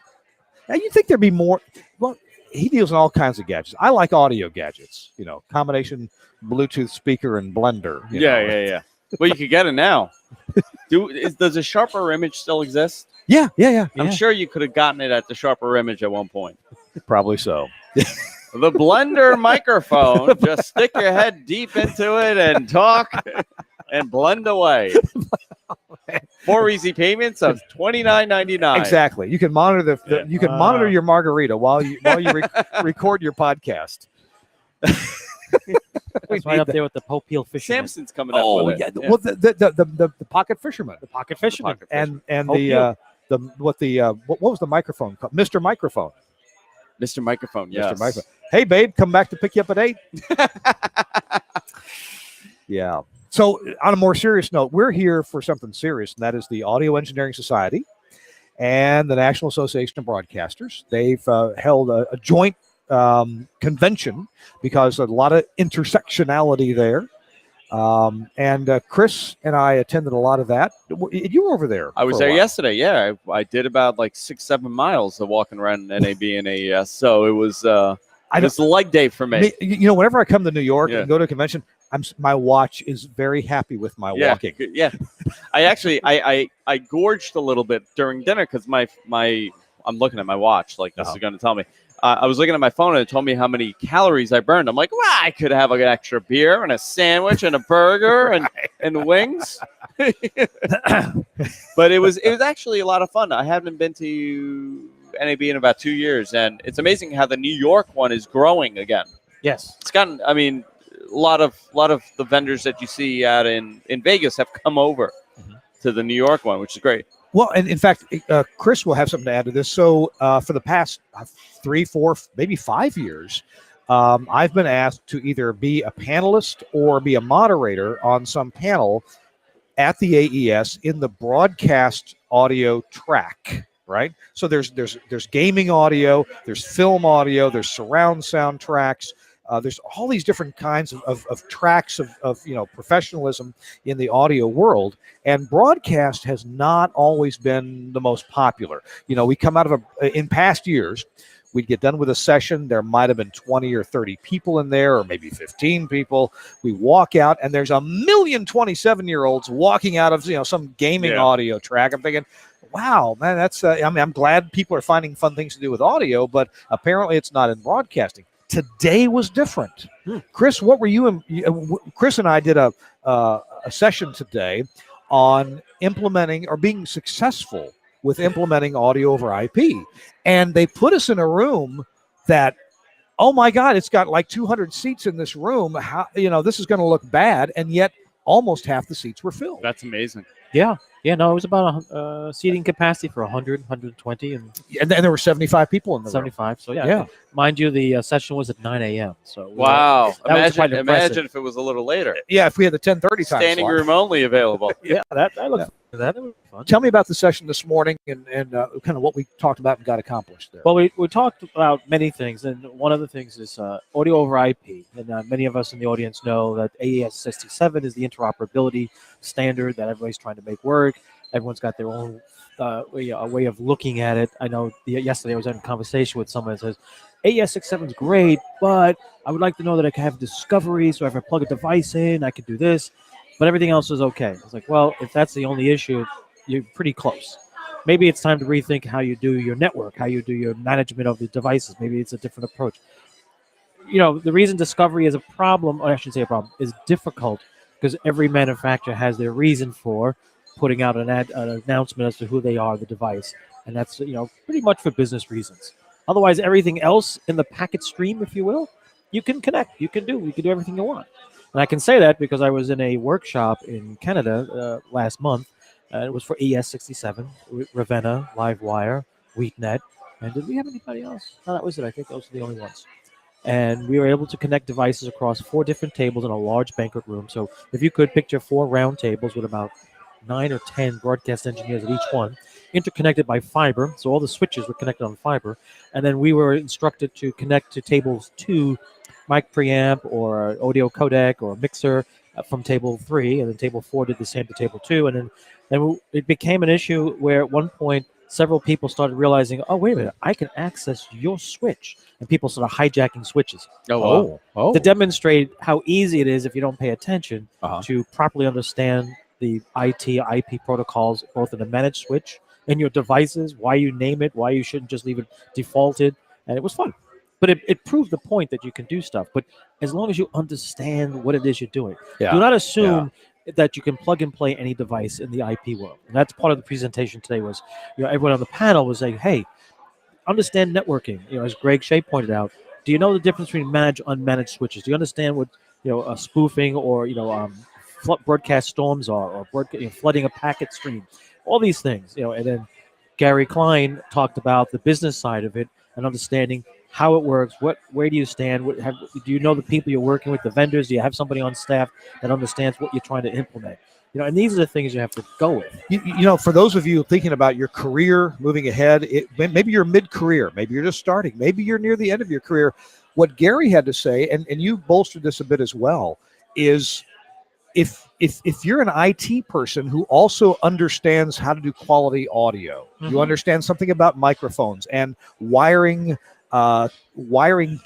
Now, you'd think there'd be more. Well, he deals in all kinds of gadgets. I like audio gadgets, combination Bluetooth speaker and blender. Yeah. Well, you could get it now. Does a Sharper Image still exist? Yeah. I'm sure you could have gotten it at the Sharper Image at one point. Probably so. The blender microphone, just stick your head deep into it and talk and blend away. 4 easy payments of $29.99. Exactly. You can monitor you can monitor your margarita while you record your podcast. That's right up there with the Popeil fisherman. Samson's coming up with it. Well, the pocket fisherman. The pocket fisherman. And what was the microphone called? Mr. Microphone. Mr. Microphone, yes. Mr. Microphone. Hey, babe, come back to pick you up at 8. Yeah. So on a more serious note, we're here for something serious, and that is the Audio Engineering Society and the National Association of Broadcasters. They've held a joint convention because there's a lot of intersectionality there. And Chris and I attended a lot of that. You were over there. I was there yesterday. Yeah, I did about 6-7 miles of walking around NAB and AES. So it was it was a leg day for me. Whenever I come to New York and go to a convention, my watch is very happy with my walking. Yeah, I actually I gorged a little bit during dinner because I'm looking at my watch like this is going to tell me. I was looking at my phone and it told me how many calories I burned. I'm like, well, I could have an extra beer and a sandwich and a burger and wings. But it was actually a lot of fun. I haven't been to NAB in about 2 years, and it's amazing how the New York one is growing again. Yes, it's gotten. I mean, a lot of the vendors that you see out in Vegas have come over to the New York one, which is great. Well, and in fact, Chris will have something to add to this. So for the past 3, 4, maybe 5 years, I've been asked to either be a panelist or be a moderator on some panel at the AES in the broadcast audio track, right? So there's gaming audio, there's film audio, there's surround sound tracks. There's all these different kinds of tracks of professionalism in the audio world, and broadcast has not always been the most popular. We come out of in past years, we'd get done with a session. There might have been 20 or 30 people in there, or maybe 15 people. We walk out, and there's 1,027-year-olds walking out of some gaming audio track. I'm thinking, wow, man, that's. I'm glad people are finding fun things to do with audio, but apparently it's not in broadcasting. Today was different. Chris, what were you? Chris and I did a session today on implementing or being successful with implementing audio over IP, and they put us in a room that, oh my God, it's got like 200 seats in this room. How this is going to look bad, and yet almost half the seats were filled. That's amazing. Yeah. No, it was about a seating capacity for 100, 120. And there were 75 people in the 75. room. So, yeah. Mind you, the session was at 9 a.m. So wow. Imagine if it was a little later. Yeah, if we had the 10:30 time Standing room only available. That looked that was fun. Tell me about the session this morning and kind of what we talked about and got accomplished there. Well, we talked about many things, and one of the things is audio over IP. And many of us in the audience know that AES 67 is the interoperability standard that everybody's trying to make work. Everyone's got their own way of looking at it. I know yesterday I was having a conversation with someone that says, AES 67 is great, but I would like to know that I can have discovery, so if I plug a device in, I can do this, but everything else is okay. It's like, well, if that's the only issue, you're pretty close. Maybe it's time to rethink how you do your network, how you do your management of the devices. Maybe it's a different approach. The reason discovery is a problem, or I should say a problem, is difficult because every manufacturer has their reason for putting out an announcement as to who they are, the device, and that's pretty much for business reasons. Otherwise, everything else in the packet stream, if you will, you can connect. You can do everything you want. And I can say that because I was in a workshop in Canada last month. It was for AES 67, Ravenna, Livewire, WheatNet. And did we have anybody else? No, that was it. I think those were the only ones. And we were able to connect devices across 4 different tables in a large banquet room. So if you could picture 4 round tables with about 9 or 10 broadcast engineers at each one, interconnected by fiber. So all the switches were connected on fiber. And then we were instructed to connect to tables 2, mic preamp or audio codec or mixer from table 3. And then table 4 did the same to table 2. And then it became an issue where at one point, several people started realizing, oh, wait a minute, I can access your switch. And people started hijacking switches. Oh, wow. To demonstrate how easy it is if you don't pay attention to properly understand the IP protocols, both in a managed switch in your devices, why you name it, why you shouldn't just leave it defaulted. And it was fun. But it proved the point that you can do stuff. But as long as you understand what it is you're doing, do not assume that you can plug and play any device in the IP world. And that's part of the presentation today was, everyone on the panel was saying, hey, understand networking. As Greg Shea pointed out, do you know the difference between managed, unmanaged switches? Do you understand what, spoofing or, broadcast storms are, or flooding a packet stream, all these things, and then Gary Klein talked about the business side of it and understanding how it works. Where do you stand? Do you know the people you're working with, the vendors? Do you have somebody on staff that understands what you're trying to implement? And these are the things you have to go with. For those of you thinking about your career moving ahead, maybe you're mid-career, maybe you're just starting, maybe you're near the end of your career. What Gary had to say, and you bolstered this a bit as well, is if you're an IT person who also understands how to do quality audio, you understand something about microphones and wiring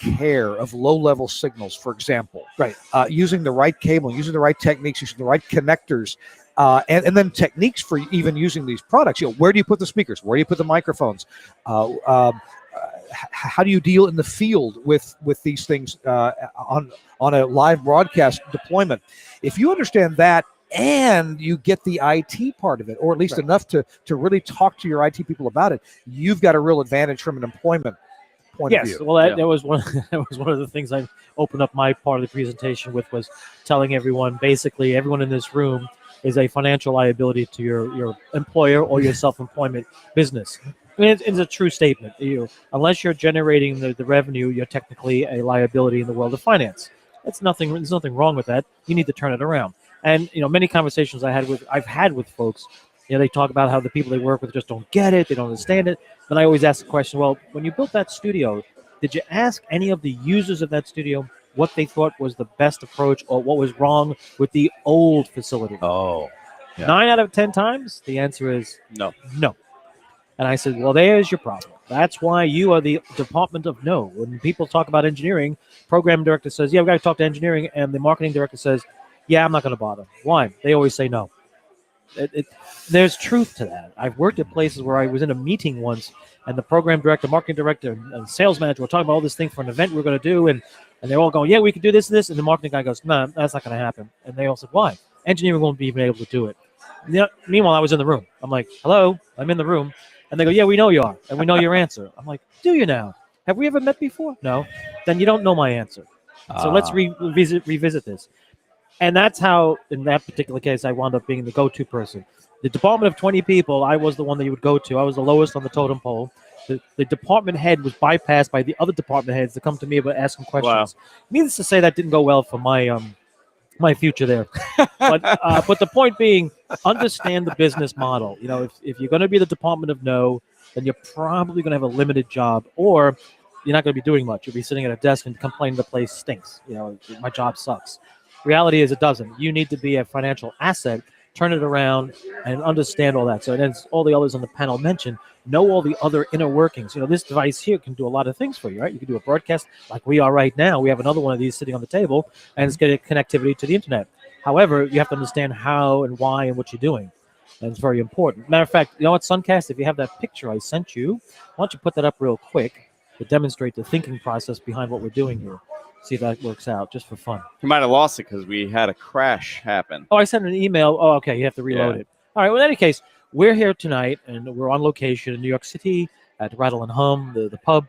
care of low-level signals, for example, right? Using the right cable, using the right techniques, using the right connectors, and then techniques for even using these products. Where do you put the speakers? Where do you put the microphones? How do you deal in the field with these things on a live broadcast deployment? If you understand that, and you get the IT part of it, or at least enough to really talk to your IT people about it, you've got a real advantage from an employment point of view. Well, that was one. That was one of the things I opened up my part of the presentation with, was telling everyone, basically everyone in this room is a financial liability to your employer or your self-employment business. I mean, it's a true statement. Unless you're generating the revenue, you're technically a liability in the world of finance. There's nothing wrong with that. You need to turn it around. And many conversations I've had with folks, they talk about how the people they work with just don't get it, they don't understand it. Then I always ask the question, well, when you built that studio, did you ask any of the users of that studio what they thought was the best approach or what was wrong with the old facility? 9 out of 10 times, the answer is no. And I said, well, there's your problem. That's why you are the Department of No. When people talk about engineering, program director says, yeah, we've got to talk to engineering. And the marketing director says, yeah, I'm not going to bother. Why? They always say no. There's truth to that. I've worked at places where I was in a meeting once, and the program director, marketing director, and sales manager were talking about all this thing for an event we're going to do. And they're all going, yeah, we can do this and this. And the marketing guy goes, no, that's not going to happen. And they all said, why? Engineering won't be even able to do it. Meanwhile, I was in the room. I'm like, hello, I'm in the room. And they go, yeah, we know you are, and we know your answer. I'm like, do you now? Have we ever met before? No. Then you don't know my answer. So let's revisit this. And that's how, in that particular case, I wound up being the go-to person. The department of 20 people, I was the one that you would go to. I was the lowest on the totem pole. The department head was bypassed by the other department heads to come to me about asking questions. Wow. Needless to say, that didn't go well for my my future there. But the point being, understand the business model. If you're going to be the Department of No, then you're probably going to have a limited job, or you're not going to be doing much. You'll be sitting at a desk and complaining the place stinks. My job sucks. Reality is it doesn't. You need to be a financial asset turn it around, and understand all that. So then all the others on the panel mentioned, know all the other inner workings. This device here can do a lot of things for you, right? You can do a broadcast like we are right now. We have another one of these sitting on the table, and it's getting connectivity to the internet. However, you have to understand how and why and what you're doing. And it's very important. Matter of fact, you know what, SunKast, if you have that picture I sent you, why don't you put that up real quick to demonstrate the thinking process behind what we're doing here. See if that works out, just for fun. You might have lost it because we had a crash happen. Oh, I sent an email. Oh, okay, you have to reload it. All right, well, in any case, we're here tonight, and we're on location in New York City at Rattle and Hum, the pub.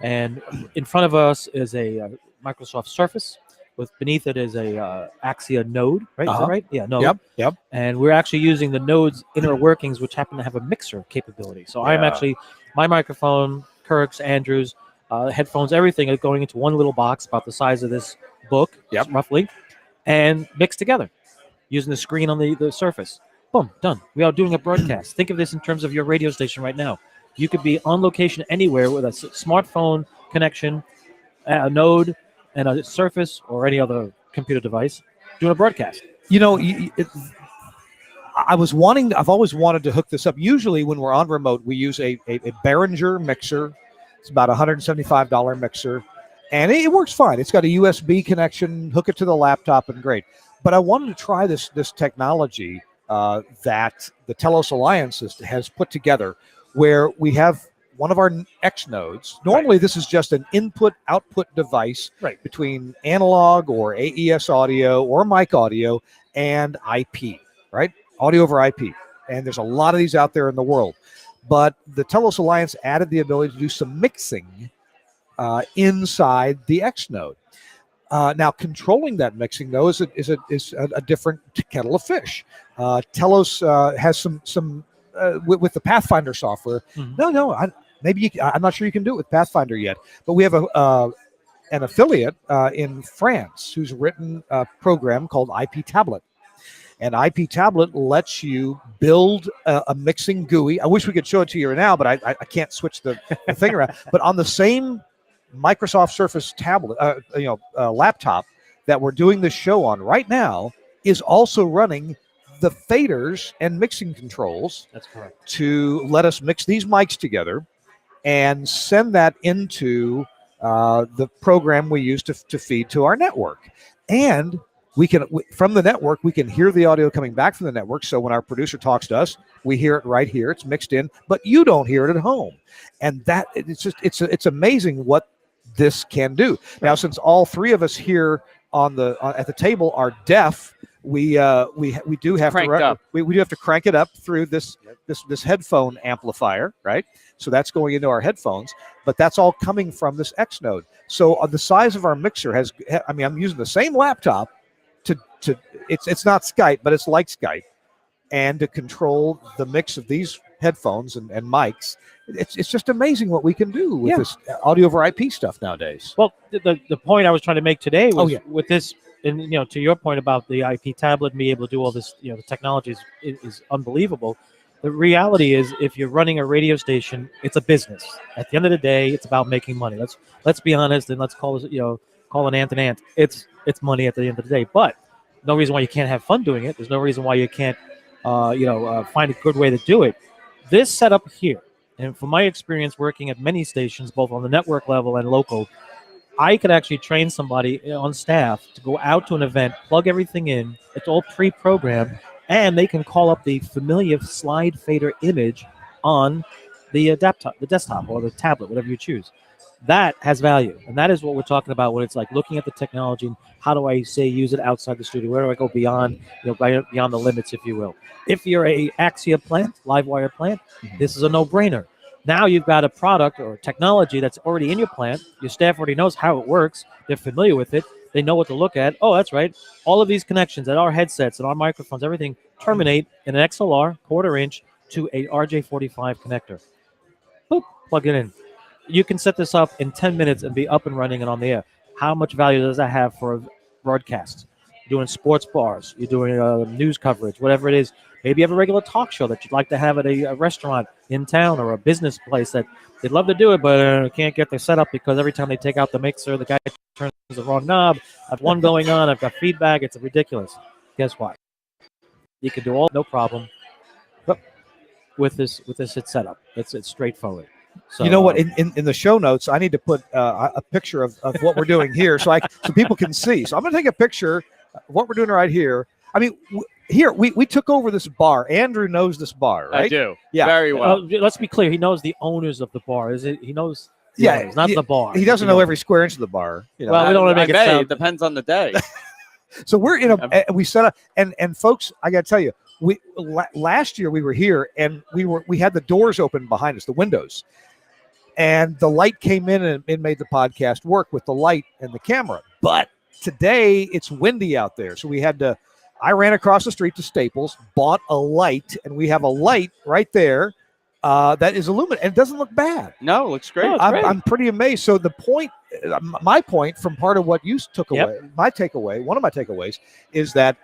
And in front of us is a Microsoft Surface. Beneath it is a Axia Node, right? Is that right? Yeah, Node. Yep. And we're actually using the Node's inner workings, which happen to have a mixer capability. So I'm actually, my microphone, Kirk's, Andrew's, headphones, everything is going into one little box about the size of this book, roughly, and mixed together using the screen on the Surface. Boom, done. We are doing a broadcast. Think of this in terms of your radio station right now. You could be on location anywhere with a smartphone connection, a Node, and a Surface or any other computer device doing a broadcast. I've always wanted to hook this up. Usually when we're on remote, we use a Behringer mixer. It's about a $175 mixer, and it works fine. It's got a USB connection, hook it to the laptop, and great. But I wanted to try this technology that the Telos Alliance has put together, where we have one of our xNodes. Normally, this is just an input-output device between analog or AES audio or mic audio and IP, right? Audio over IP. And there's a lot of these out there in the world. But the Telos Alliance added the ability to do some mixing inside the xNode. Now, controlling that mixing, though, is a different kettle of fish. Telos has some with the Pathfinder software. I'm not sure you can do it with Pathfinder yet, but we have an affiliate in France who's written a program called IP Tablet. And IP Tablet lets you build a mixing GUI. I wish we could show it to you now, but I can't switch the thing around. But on the same Microsoft Surface tablet, laptop that we're doing this show on right now is also running the faders and mixing controls. That's correct. To let us mix these mics together and send that into the program we use to feed to our network. And from the network, we can hear the audio coming back from the network. So when our producer talks to us, we hear it right here. It's mixed in, but you don't hear it at home. And that it's amazing what this can do. Now, since all three of us here at the table are deaf, we do have we do have to crank it up through this headphone amplifier, right? So that's going into our headphones, but that's all coming from this xNode. So the size of our mixer I'm using the same laptop it's not Skype, but it's like Skype, and to control the mix of these headphones and mics. It's just amazing what we can do with this audio over IP stuff nowadays. Well, the point I was trying to make today was with this, and to your point about the IP tablet and being able to do all this, the technology is unbelievable. The reality is, if you're running a radio station, it's a business. At the end of the day, it's about making money. Let's be honest, and let's call an ant an ant. It's money at the end of the day. But no reason why you can't have fun doing it. There's no reason why you can't, find a good way to do it. This setup here, and from my experience working at many stations, both on the network level and local, I could actually train somebody on staff to go out to an event, plug everything in. It's all pre-programmed, and they can call up the familiar slide fader image on the desktop or the tablet, whatever you choose. That has value, and that is what we're talking about when it's like looking at the technology and how do I use it outside the studio? Where do I go beyond, beyond the limits, if you will? If you're a Axia plant, live wire plant, this is a no-brainer. Now you've got a product or technology that's already in your plant. Your staff already knows how it works. They're familiar with it. They know what to look at. Oh, that's right. All of these connections at our headsets and our microphones, everything terminate in an XLR, 1/4 inch, to a RJ45 connector. Boop, plug it in. You can set this up in 10 minutes and be up and running and on the air. How much value does that have for a broadcast? You're doing sports bars, you're doing news coverage, whatever it is. Maybe you have a regular talk show that you'd like to have at a restaurant in town or a business place that they'd love to do it, but can't get their setup because every time they take out the mixer, the guy turns the wrong knob. I've one going on, I've got feedback, it's ridiculous. Guess what? You can do all no problem. But with this setup, it's straightforward. So, you know what? In the show notes, I need to put a picture of what we're doing here, so people can see. So I'm going to take a picture of what we're doing right here. I mean, here we took over this bar. Andrew knows this bar, right? I do. Yeah. Very well. Let's be clear. He knows the owners of the bar. He knows. The Yeah, owners, not the bar. He doesn't know every square inch of the bar. You know? Well, we don't want to make it sound. It depends on the day. So we're in we set up, and folks, I got to tell you, last year we were here, and we had the doors open behind us, the windows, and the light came in and it made the podcast work with the light and the camera. But today it's windy out there, so I ran across the street to Staples, bought a light, and we have a light right there that is illuminated, and it doesn't look bad. No, it looks great. I'm pretty amazed. So my point from part of what you took away, one of my takeaways is that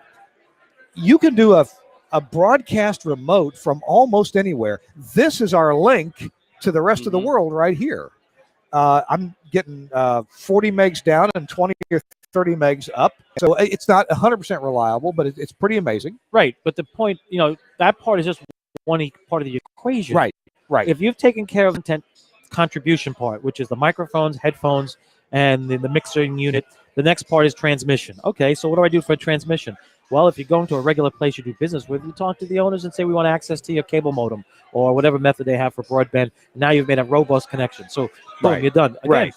you can do a broadcast remote from almost anywhere. This is our link to the rest of the world right here. I'm getting 40 megs down and 20 or 30 megs up. So it's not 100% reliable, but it's pretty amazing. Right. But the point, that part is just one part of the equation. Right. If you've taken care of the content contribution part, which is the microphones, headphones, and the mixing unit, the next part is transmission. Okay, so what do I do for transmission? Well, if you're going to a regular place you do business with, you talk to the owners and say, we want access to your cable modem or whatever method they have for broadband. Now you've made a robust connection. So boom, you're done. Again,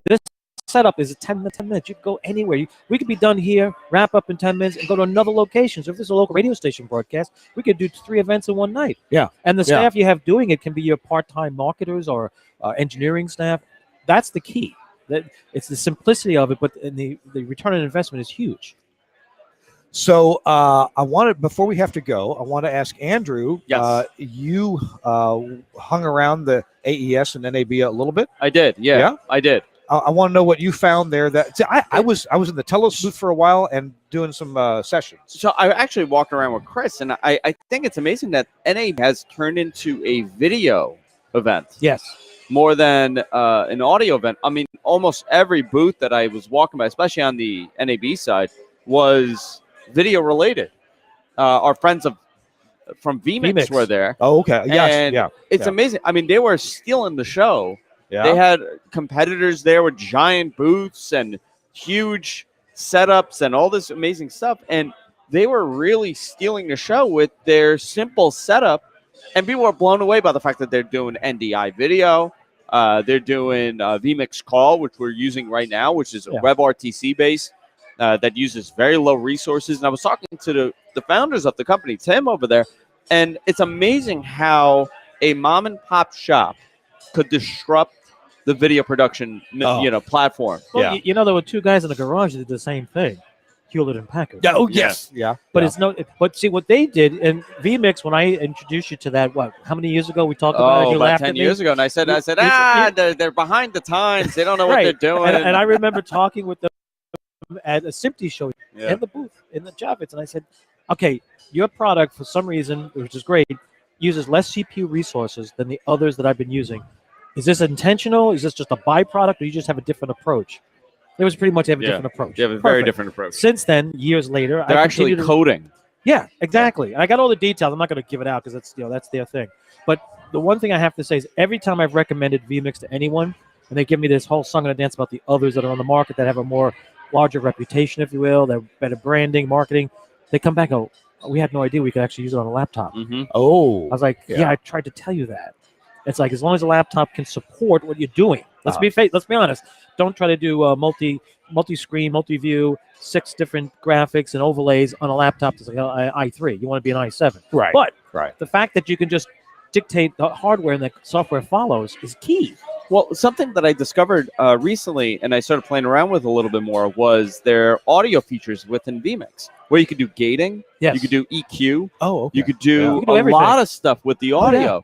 this setup is 10 minutes. You can go anywhere. We could be done here, wrap up in 10 minutes, and go to another location. So if there's a local radio station broadcast, we could do 3 events in one night. Yeah. And the staff you have doing it can be your part-time marketers or engineering staff. That's the key. That it's the simplicity of it, but the return on investment is huge. So before we have to go, I want to ask Andrew. Yes. You hung around the AES and NAB a little bit. I did. Yeah? I did. I want to know what you found there. I was in the Telos booth for a while and doing some sessions. So I actually walked around with Chris, and I think it's amazing that NAB has turned into a video event. Yes. More than an audio event. I mean, almost every booth that I was walking by, especially on the NAB side, was video related. Our friends from vMix were there. Oh, okay. Yes. And it's amazing. I mean, they were stealing the show. Yeah. They had competitors there with giant booths and huge setups and all this amazing stuff. And they were really stealing the show with their simple setup. And people were blown away by the fact that they're doing NDI video. They're doing vMix Call, which we're using right now, which is a WebRTC base that uses very low resources. And I was talking to the founders of the company, Tim, over there, and it's amazing how a mom and pop shop could disrupt the video production platform. Well, there were 2 guys in the garage that did the same thing. Hewlett and Packard. Yeah. Oh, yes. Yeah. But it's no. But see what they did in vMix when I introduced you to that. How many years ago we talked about it? You about 10 years ago, and I said, they're behind the times. They don't know what they're doing. And I remember talking with them at a SMPTE show in the booth in the Javits, and I said, okay, your product for some reason, which is great, uses less CPU resources than the others that I've been using. Is this intentional? Is this just a byproduct, or you just have a different approach? It was pretty much have a different approach. You have a very different approach. Since then, years later, they're actually coding. Yeah, exactly. And I got all the details. I'm not going to give it out because that's their thing. But the one thing I have to say is every time I've recommended vMix to anyone, and they give me this whole song and a dance about the others that are on the market that have a more larger reputation, if you will, they're better branding, marketing, they come back and go, we had no idea we could actually use it on a laptop. Mm-hmm. Oh. I was like, yeah, I tried to tell you that. It's like, as long as a laptop can support what you're doing. Let's be honest. Don't try to do multi-screen, multi-view, 6 different graphics and overlays on a laptop that's like an i3. You want to be an i7. Right. But the fact that you can just dictate the hardware and the software follows is key. Well, something that I discovered recently and I started playing around with a little bit more was their audio features within vMix, where you could do gating. Yes. You could do EQ. Oh, okay. You could do a lot of stuff with the audio.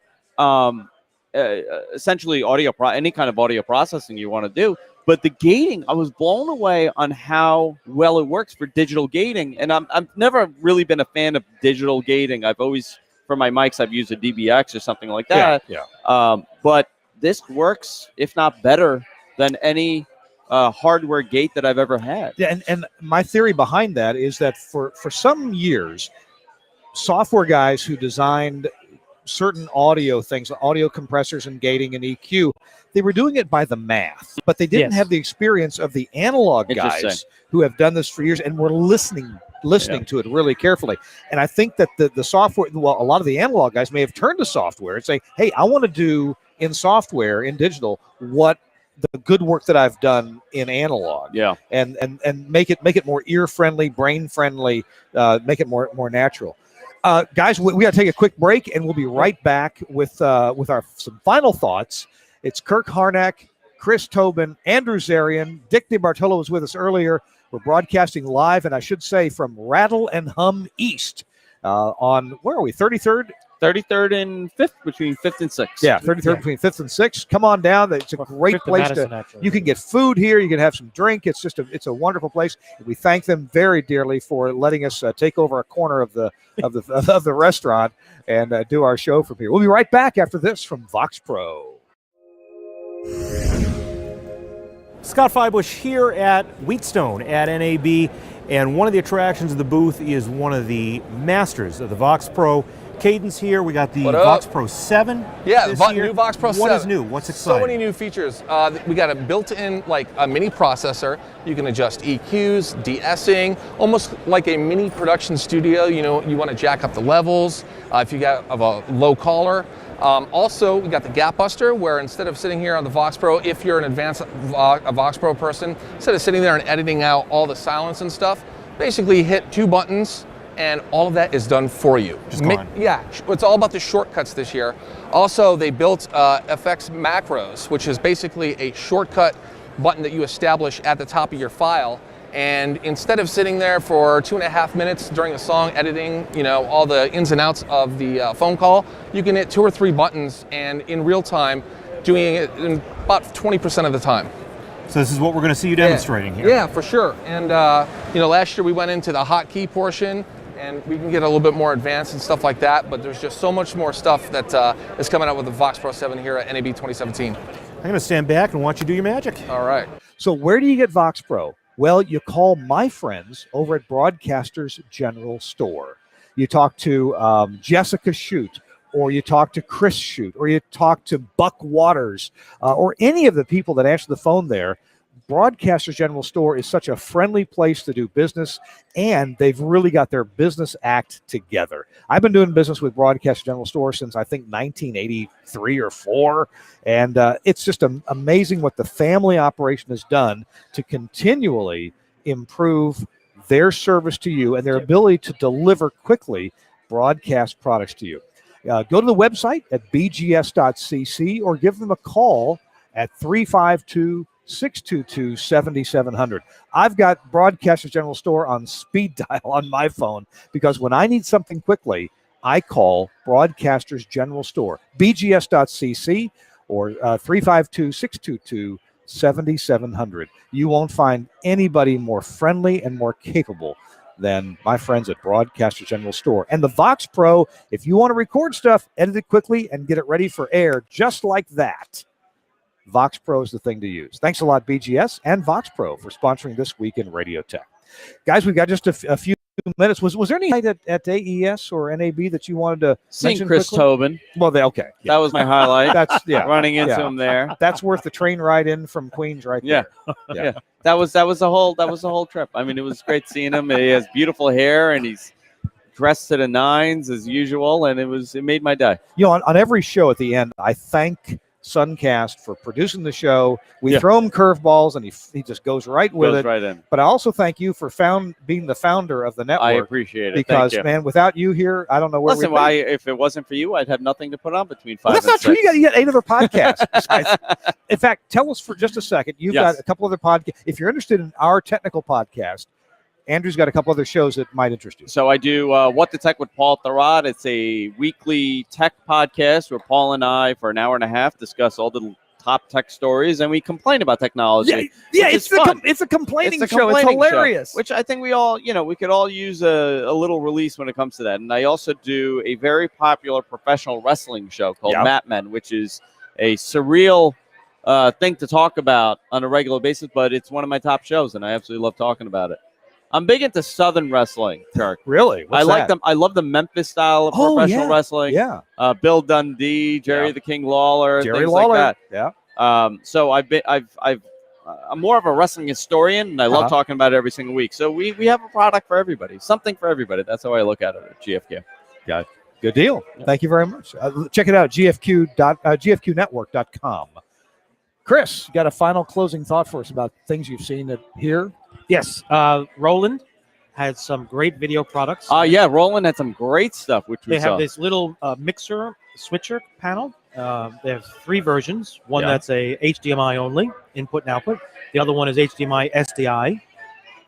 Essentially any kind of audio processing you want to do. But the gating, I was blown away on how well it works for digital gating. And I've never really been a fan of digital gating. I've always, for my mics, I've used a DBX or something like that. But this works, if not better, than any hardware gate that I've ever had. Yeah, and my theory behind that is that for some years, software guys who designed certain audio things, audio compressors and gating and EQ, they were doing it by the math, but they didn't have the experience of the analog guys who have done this for years and were listening to it really carefully. And I think that the software, well, a lot of the analog guys may have turned to software and say, hey, I want to do in software, in digital, what the good work that I've done in analog, and make it more ear friendly, brain friendly, make it more natural. Guys, we got to take a quick break, and we'll be right back with our some final thoughts. It's Kirk Harnack, Chris Tobin, Andrew Zarian, Dick DeBartolo was with us earlier. We're broadcasting live, and I should say from Rattle and Hum East on, where are we, 33rd? 33rd and 5th, between 5th and 6th. Yeah, 33rd between 5th and 6th. Come on down. It's a great place to. You can get food here. You can have some drink. It's just it's a wonderful place. We thank them very dearly for letting us take over a corner of the restaurant and do our show from here. We'll be right back after this from Vox Pro. Scott Feibush here at Wheatstone at NAB, and one of the attractions of the booth is one of the masters of the Vox Pro. Cadence here. We got the Vox Pro 7. Yeah, new Vox Pro 7. What is new? What's exciting? So many new features. We got a built-in, like a mini processor. You can adjust EQs, de-essing, almost like a mini production studio. You know, you want to jack up the levels if you got a low caller. Also, we got the gap buster, where instead of sitting here on the Vox Pro, if you're an advanced Vox Pro person, instead of sitting there and editing out all the silence and stuff, basically hit 2 buttons, and all of that is done for you. Yeah, it's all about the shortcuts this year. Also, they built FX macros, which is basically a shortcut button that you establish at the top of your file. And instead of sitting there for 2.5 minutes during a song editing, you know, all the ins and outs of the phone call, you can hit 2 or 3 buttons and in real time, doing it in about 20% of the time. So this is what we're going to see you demonstrating here. Yeah, for sure. And you know, last year we went into the hotkey portion, and we can get a little bit more advanced and stuff like that, but there's just so much more stuff that is coming out with the Vox Pro 7 here at NAB 2017. I'm going to stand back and watch you do your magic. All right. So where do you get Vox Pro? Well, you call my friends over at Broadcasters General Store. You talk to Jessica Shute, or you talk to Chris Shute, or you talk to Buck Waters, or any of the people that answer the phone there. Broadcasters General Store is such a friendly place to do business, and they've really got their business act together. I've been doing business with Broadcasters General Store since I think 1983 or 4, and it's just amazing what the family operation has done to continually improve their service to you and their ability to deliver quickly broadcast products to you. Go to the website at bgs.cc or give them a call at 352-622-7700. I've got Broadcasters General Store on speed dial on my phone because when I need something quickly, I call Broadcasters General Store, bgs.cc or 352-622-7700. You won't find anybody more friendly and more capable than my friends at Broadcasters General Store. And the Vox Pro, if you want to record stuff, edit it quickly and get it ready for air just like that, Vox Pro is the thing to use. Thanks a lot, BGS and Vox Pro, for sponsoring This Week in Radio Tech. Guys, we've got just a few minutes. Was there any night at AES or NAB that you wanted to mention Chris quickly? Tobin. Well, okay. That was my highlight. That's running into him there. That's worth the train ride in from Queens right there. Yeah. That was the whole trip. I mean, it was great seeing him. He has beautiful hair and he's dressed to the nines as usual, and it made my day. You know, on every show at the end, I thank SunKast for producing the show. We throw him curveballs, and he just goes right with it. Right in. But I also thank you for being the founder of the network. I appreciate it. Because, man, without you here, I don't know where we'd be. If it wasn't for you, I'd have nothing to put on between 5 that's and not 6. true. You got 8 other podcasts. In fact, tell us for just a second. You've got a couple other podcasts. If you're interested in our technical podcast, Andrew's got a couple other shows that might interest you. So I do What the Tech with Paul Thurrott. It's a weekly tech podcast where Paul and I, for an hour and a half, discuss all the top tech stories, and we complain about technology. It's a complaining show. It's hilarious. Which I think we could all use a little release when it comes to that. And I also do a very popular professional wrestling show called Mat Men, which is a surreal thing to talk about on a regular basis, but it's one of my top shows, and I absolutely love talking about it. I'm big into Southern wrestling, Kirk. Really? What's I like that? them. I love the Memphis style of Oh, professional yeah. wrestling. Yeah. Bill Dundee, Jerry Yeah. the King Lawler, Jerry things Lawler. like Yeah. that. So I'm more of a wrestling historian, and I love talking about it every single week. So we have a product for everybody, something for everybody. That's how I look at it at GFQ. Yeah. Good deal. Thank you very much. Check it out, gfqnetwork.com. Chris, you got a final closing thought for us about things you've seen here? Yes, Roland had some great video products. Yeah, Roland had some great stuff, which we They saw. have this little mixer switcher panel. They have 3 versions. One that's a HDMI only, input and output. The other one is HDMI SDI.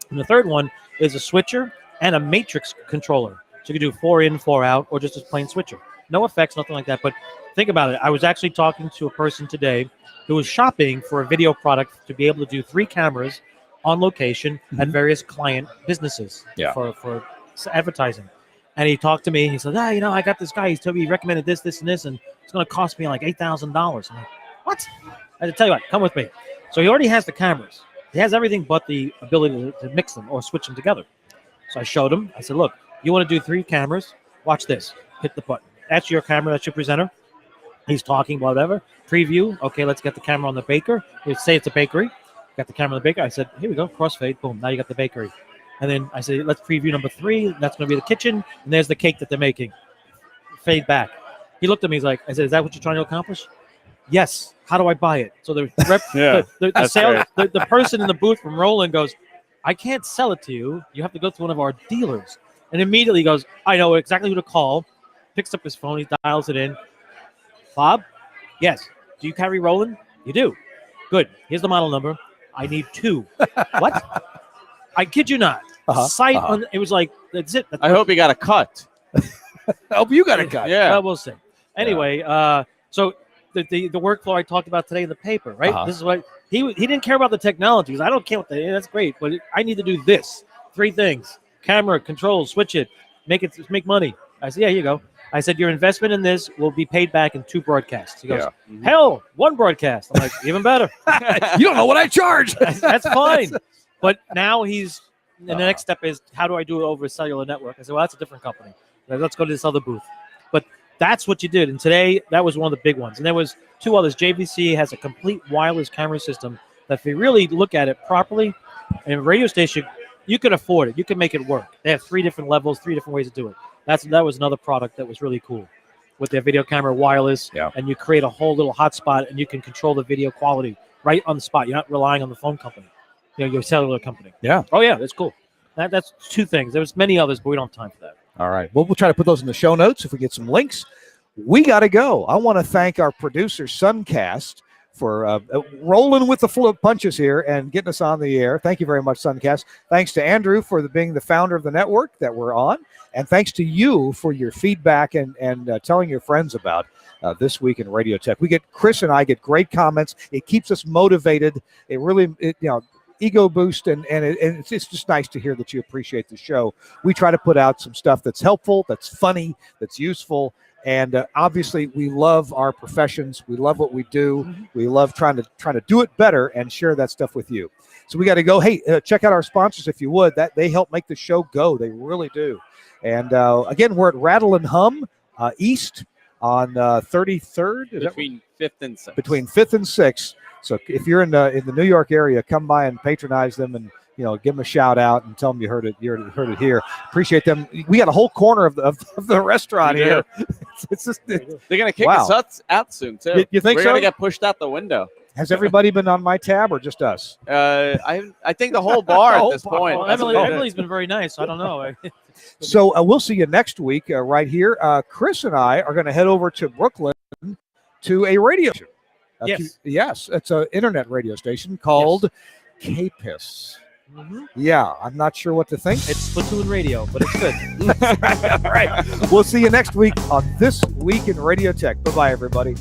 And the third one is a switcher and a matrix controller. So you can do 4 in, 4 out, or just a plain switcher. No effects, nothing like that. But think about it. I was actually talking to a person today who was shopping for a video product to be able to do 3 cameras on location at various client businesses for advertising. And he talked to me, and he said, I got this guy. He told me he recommended this, and this, and it's going to cost me like $8,000. I'm like, what? I had to tell you what, come with me. So he already has the cameras. He has everything but the ability to mix them or switch them together. So I showed him. I said, look, you want to do 3 cameras? Watch this. Hit the button. That's your camera. That's your presenter. He's talking, whatever. Preview. Okay, let's get the camera on the baker. Let's say it's a bakery. Got the camera on the baker. I said, here we go. Crossfade. Boom. Now you got the bakery. And then I said, let's preview number 3. That's going to be the kitchen. And there's the cake that they're making. Fade back. He looked at me. He's like, I said, is that what you're trying to accomplish? Yes. How do I buy it? So the the person in the booth from Roland goes, I can't sell it to you. You have to go to one of our dealers. And immediately he goes, I know exactly who to call. Picks up his phone. He dials it in. Bob? Yes. Do you carry Roland? You do. Good. Here's the model number. I need 2. What? I kid you not. It was like, that's it. I hope he got a cut. I hope you got a cut. Yeah. Well, we'll see. Anyway, so the workflow I talked about today in the paper, right? This is what he didn't care about the technologies. I don't care what that's great, but I need to do this 3 things: camera, control, switch it, make money. I said, yeah, here you go. I said, your investment in this will be paid back in 2 broadcasts. He goes, hell, 1 broadcast. I'm like, even better. You don't know what I charge. That's fine. But now the next step is, how do I do it over a cellular network? I said, well, that's a different company. Let's go to this other booth. But that's what you did. And today, that was one of the big ones. And there was 2 others. JVC has a complete wireless camera system that if you really look at it properly, and a radio station, you can afford it. You can make it work. They have 3 different levels, 3 different ways to do it. That was another product that was really cool with their video camera wireless. And you create a whole little hotspot, and you can control the video quality right on the spot. You're not relying on the phone company, your cellular company. Yeah. Oh, yeah, that's cool. That's 2 things. There's many others, but we don't have time for that. All right. Well, we'll try to put those in the show notes if we get some links. We got to go. I want to thank our producer, SunKast, for rolling with the flow of punches here and getting us on the air. Thank you very much, SunKast. Thanks to Andrew for being the founder of the network that we're on. And thanks to you for your feedback and telling your friends about This Week in Radio Tech. Chris and I get great comments. It keeps us motivated. It really, ego boost, and it's just nice to hear that you appreciate the show. We try to put out some stuff that's helpful, that's funny, that's useful, and obviously we love our professions. We love what we do. We love trying to do it better and share that stuff with you. So we got to go. Hey, check out our sponsors if you would. That they help make the show go. They really do. And again, we're at Rattle and Hum East on 33rd. Between 5th and 6th. Between 5th and 6th. So if you're in the New York area, come by and patronize them, and give them a shout out and tell them you heard it here. Appreciate them. We got a whole corner of the restaurant here. It's just they're gonna kick us out soon too. You think we're so? gonna get pushed out the window? Has everybody been on my tab or just us? I think the whole bar at this point. Well, Emily's been very nice. I don't know. So we'll see you next week right here. Chris and I are going to head over to Brooklyn to a radio show. Yes, it's an internet radio station called KPIS. Yeah, I'm not sure what to think. It's Platoon Radio, but it's good. All right. We'll see you next week on This Week in Radio Tech. Bye-bye, everybody.